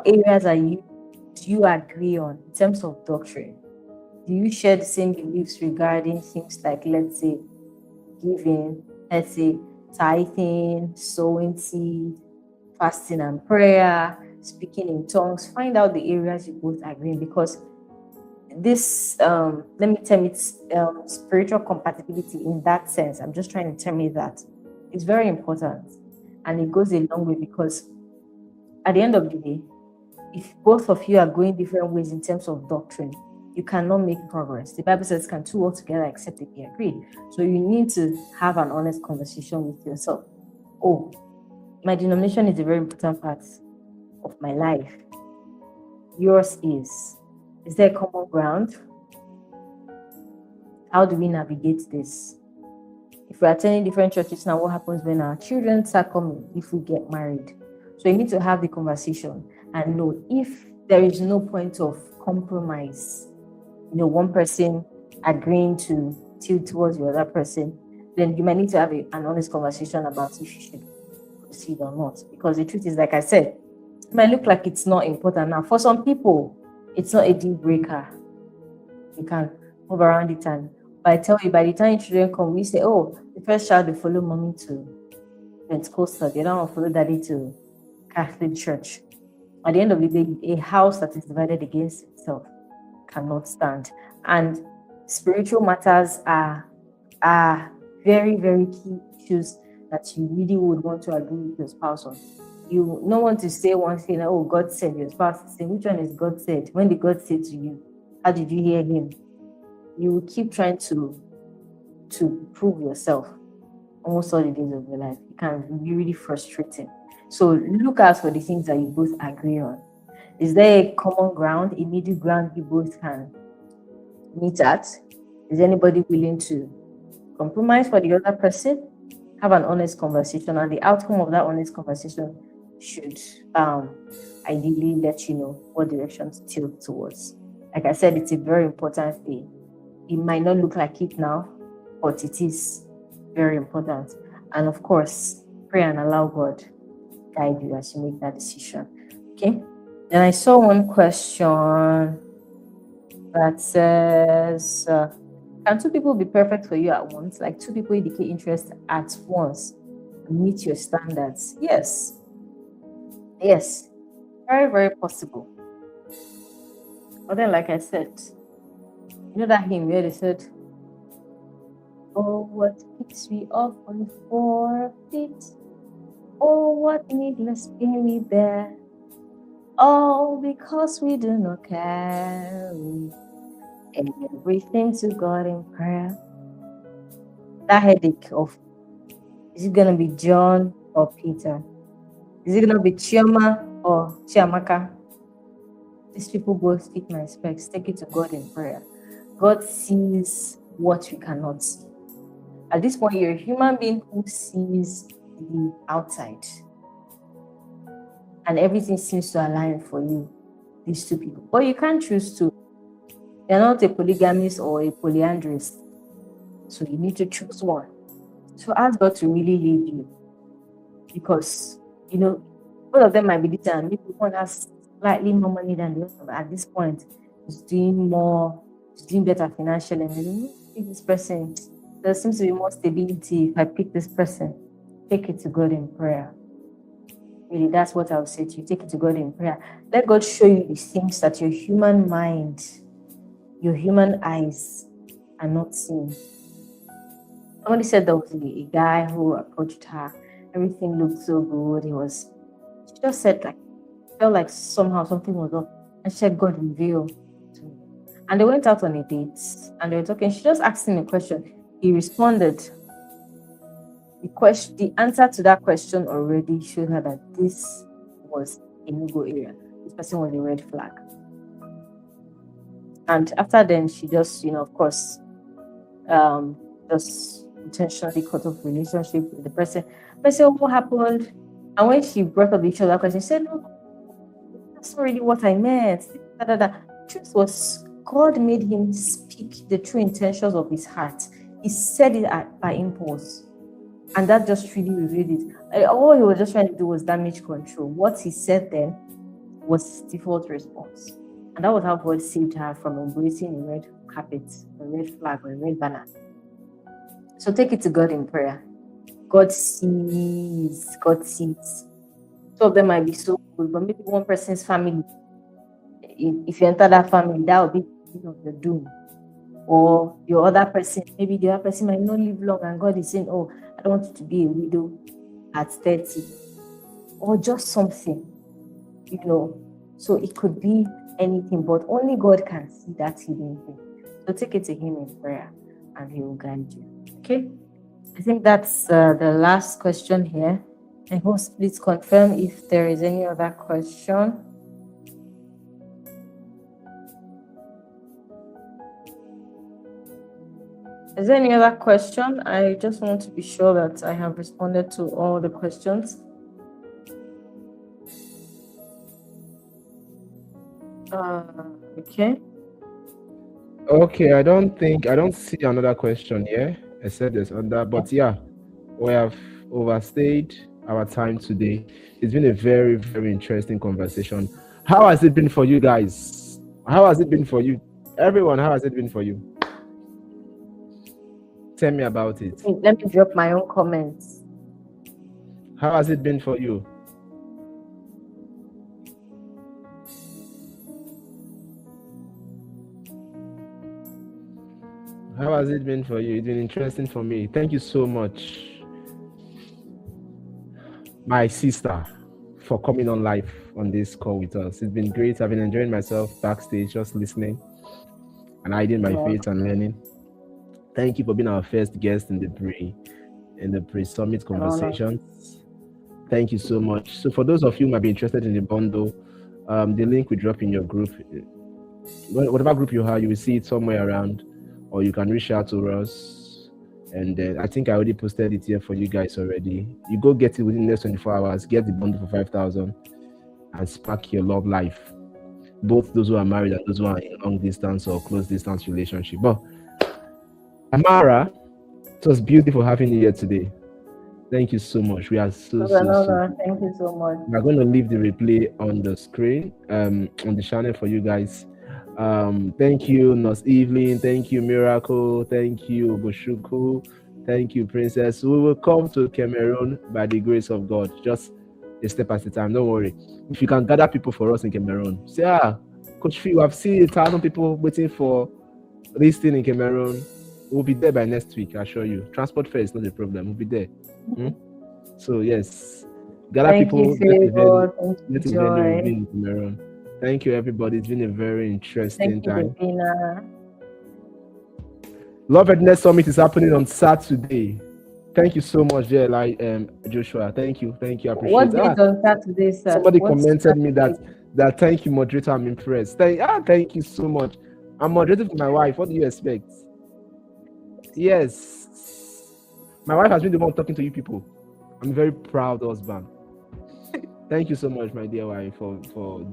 C: areas do you agree on in terms of doctrine? Do you share the same beliefs regarding things like, let's say, giving, let's say, tithing, sowing seed, fasting and prayer, speaking in tongues? Find out the areas you both agree in, because this, let me term it spiritual compatibility in that sense. I'm just trying to term it that. It's very important, and it goes a long way, because at the end of the day, if both of you are going different ways in terms of doctrine, you cannot make progress. The Bible says, can two work together except they be agreed? So you need to have an honest conversation with yourself. Oh, my denomination is a very important part of my life. Yours is. Is there common ground? How do we navigate this? If we're attending different churches now, what happens when our children start coming if we get married? So you need to have the conversation and know if there is no point of compromise, one person agreeing to tilt towards the other person, then you might need to have an honest conversation about if you should proceed or not. Because the truth is, like I said, it might look like it's not important now. For some people, it's not a deal breaker. You can move around it, and but I tell you, by the time children come, we say, oh, the first child will follow mommy to Pentecostal, the other one will follow daddy to Catholic Church. At the end of the day, a house that is divided against itself cannot stand. And spiritual matters are very, very key issues that you really would want to agree with your spouse on. You don't want to say one thing, oh, God said, your spouse is saying, which one is God said? When did God say to you? How did you hear him? You will keep trying to prove yourself almost all the days of your life. It can be really frustrating. So look out for the things that you both agree on. Is there a common ground, a middle ground you both can meet at? Is anybody willing to compromise for the other person? Have an honest conversation, and the outcome of that honest conversation should ideally let you know what direction to tilt towards. Like I said, it's a very important thing. It might not look like it now, but it is very important. And of course, pray and allow God guide you as you make that decision. Okay. Then I saw one question that says, can two people be perfect for you at once? Like two people indicate interest at once and meet your standards? Yes. Yes. Very, very possible. But then, like I said, you know that hymn where they said, oh, what picks we off on 4 feet? Oh, what needless pain we bear, all because we do not carry everything to God in prayer. That headache of, is it going to be John or Peter? Is it going to be Chioma or Chiamaka? These people both fit my specs. Take it to God in prayer. God sees what we cannot see. At this point, you're a human being who sees the outside, and everything seems to align for you, these two people. But you can't choose to. You're not a polygamist or a polyandrist, so you need to choose one. So ask God to really lead you, because both of them might be different. Maybe one has slightly more money than the other, but at this point, is doing better financially. And pick this person. There seems to be more stability if I pick this person. Take it to God in prayer. Really, that's what I would say to you. Take it to God in prayer. Let God show you the things that your human mind, your human eyes are not seeing. Somebody said there was a guy who approached her. Everything looked so good. She just said, felt like somehow something was off. And she said, God revealed to me. And they went out on a date and they were talking. She just asked him a question. He responded. The answer to that question already showed her that this was a no-go area. This person was a red flag. And after then, she just, of course, just intentionally cut off relationship with the person. But so what happened? And when she brought up the issue of that question, she said, no, that's not really what I meant. The truth was, God made him speak the true intentions of his heart. He said it by impulse. And that just really revealed it. All he was just trying to do was damage control. What he said then was his default response. And that was how God saved her from embracing a red carpet, a red flag, or a red banner. So take it to God in prayer. God sees. God sees. Two of them might be so good, but maybe one person's family, if you enter that family, that will be the doom. Or your other person, maybe the other person might not live long, and God is saying, oh, I don't want you to be a widow at 30. Or just something, So it could be anything, but only God can see that hidden thing. So take it to him in prayer, and he will guide you. Okay? I think that's the last question here. And host, please confirm if there is any other question. Is there any other question? I just want to be sure that I have responded to all the questions. Okay.
A: Okay, I don't see another question here. I said there's other, but yeah, we have overstayed our time today. It's been a very, very interesting conversation. How has it been for you guys? How has it been for you? Everyone, how has it been for you? Tell me about it.
C: Let me drop my own comments.
A: How has it been for you? How has it been for you? It's been interesting for me. Thank you so much, my sister, for coming on live on this call with us. It's been great. I've been enjoying myself backstage, just listening and hiding my face and learning. Thank you for being our first guest in the pre-summit conversations. Thank you so much. So for those of you who might be interested in the bundle, the link we drop in your group. Whatever group you have, you will see it somewhere around, or you can reach out to us. And I think I already posted it here for you guys already. You go get it within the next 24 hours. Get the bundle for 5,000 and spark your love life. Both those who are married and those who are in long distance or close distance relationship. But Amara, it was beautiful having you here today. Thank you so much. We are so
C: thank you so much.
A: We're going to leave the replay on the screen, on the channel for you guys. Thank you, Nos Evelyn. Thank you, Miracle. Thank you, Bushuku. Thank you, Princess. We will come to Cameroon by the grace of God. Just a step at a time. Don't worry. If you can gather people for us in Cameroon, say, Coach Phil, I've seen 1,000 people waiting for this thing in Cameroon. We'll be there by next week, I assure you. Transport fare is not a problem. We'll be there. So, yes. Gather people. Let event in Cameroon. Thank you, everybody. It's been a very interesting time. Love Readiness Summit is happening on Saturday. Thank you so much, Joshua. Thank you. I appreciate it.
C: What's it on Saturday, sir?
A: Somebody commented me that thank you, moderator. I'm impressed. Thank you so much. I'm moderating for my wife. What do you expect? Yes. My wife has been the one talking to you people. I'm a very proud husband. Thank you so much, my dear wife, for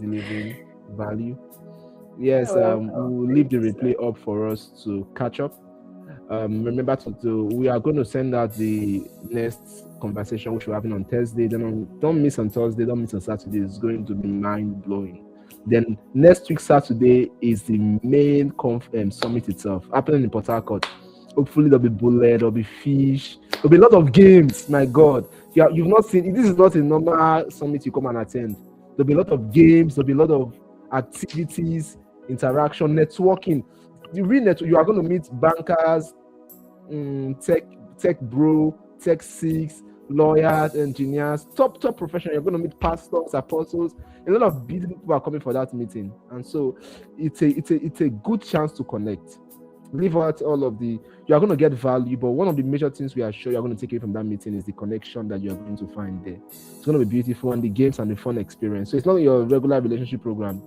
A: delivering value. Yes, we'll leave the replay up for us to catch up. Remember we are going to send out the next conversation which we're having on Thursday. Then don't miss on Thursday, don't miss on Saturday. It's going to be mind-blowing. Then next week, Saturday, is the main summit itself, happening in Port Harcourt. Hopefully there'll be bullet, there'll be fish, there'll be a lot of games. My God, you've not seen, this is not a normal summit you come and attend. There'll be a lot of games, there'll be a lot of activities, interaction, networking. You are going to meet bankers, tech bro, tech six, lawyers, engineers, top professionals. You're going to meet pastors, apostles. A lot of busy people are coming for that meeting, and so it's a good chance to connect. Leave out all of you are going to get value, but one of the major things we are sure you're going to take away from that meeting is the connection that you're going to find there. It's going to be beautiful, and the games and the fun experience. So it's not your regular relationship program.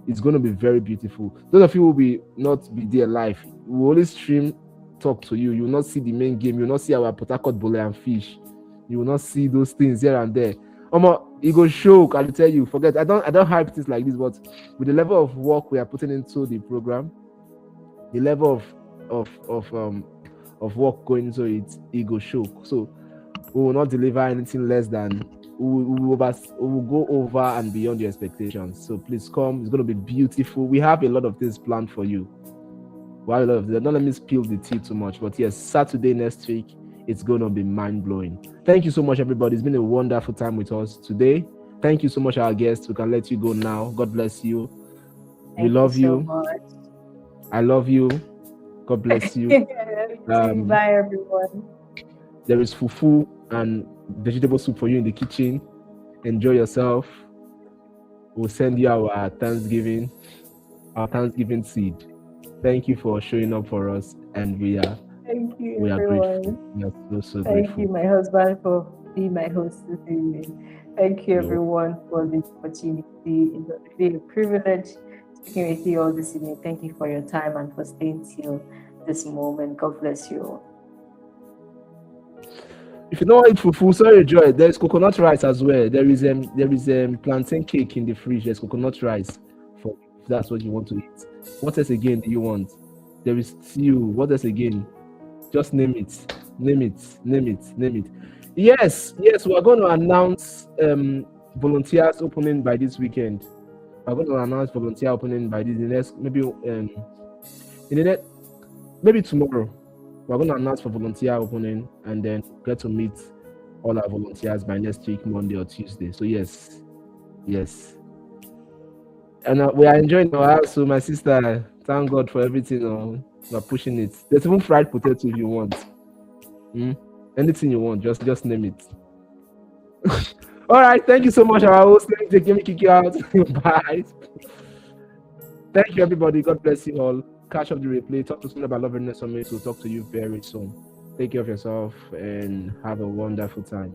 A: It's going to be very beautiful. Those of you who will not be there live, we will always stream talk to you. You will not see the main game. You will not see our Port Harcourt bullet and fish. You will not see those things here and there. It go show. I'll tell you. Forget. I don't hype things like this, but with the level of work we are putting into the program, the level of work going into it go show. So we will not deliver anything less than we will go over and beyond your expectations. So please come. It's going to be beautiful. We have a lot of things planned for you. Well, don't let me spill the tea too much, but yes, Saturday next week, it's going to be mind-blowing. Thank you so much, everybody. It's been a wonderful time with us today. Thank you so much, our guests. We can let you go now. God bless you. We love you. I love you. God bless you.
C: Bye, everyone.
A: There is fufu and vegetable soup for you in the kitchen. Enjoy yourself. We'll send you our Thanksgiving seed. Thank you for showing up for us, and we are grateful. We are so
C: Thank
A: grateful.
C: you, my husband, for being my host this evening. Thank you, everyone, for this opportunity. It's really a privilege speaking with you all this evening. Thank you for your time and for staying till this moment. God bless you all.
A: If you don't want fufu, sorry, Joy, there's coconut rice as well. There is plantain cake in the fridge. There's coconut rice for if that's what you want to eat. What else again do you want? There is stew. What else again? Just name it. Yes, we're going to announce volunteers opening by this weekend. We're going to announce volunteer opening by the next, maybe in the next, maybe tomorrow. We're going to announce for volunteer opening and then get to meet all our volunteers by next week, Monday or Tuesday. So yes. And we are enjoying our house. So my sister, thank God for everything. We're pushing it. There's even fried potato if you want. Anything you want, just name it. All right, thank you so much, our host. Let me kick you out. Bye. Thank you, everybody. God bless you all. Catch up the replay. Talk to someone about Love Readiness Summit. We'll talk to you very soon. Take care of yourself and have a wonderful time.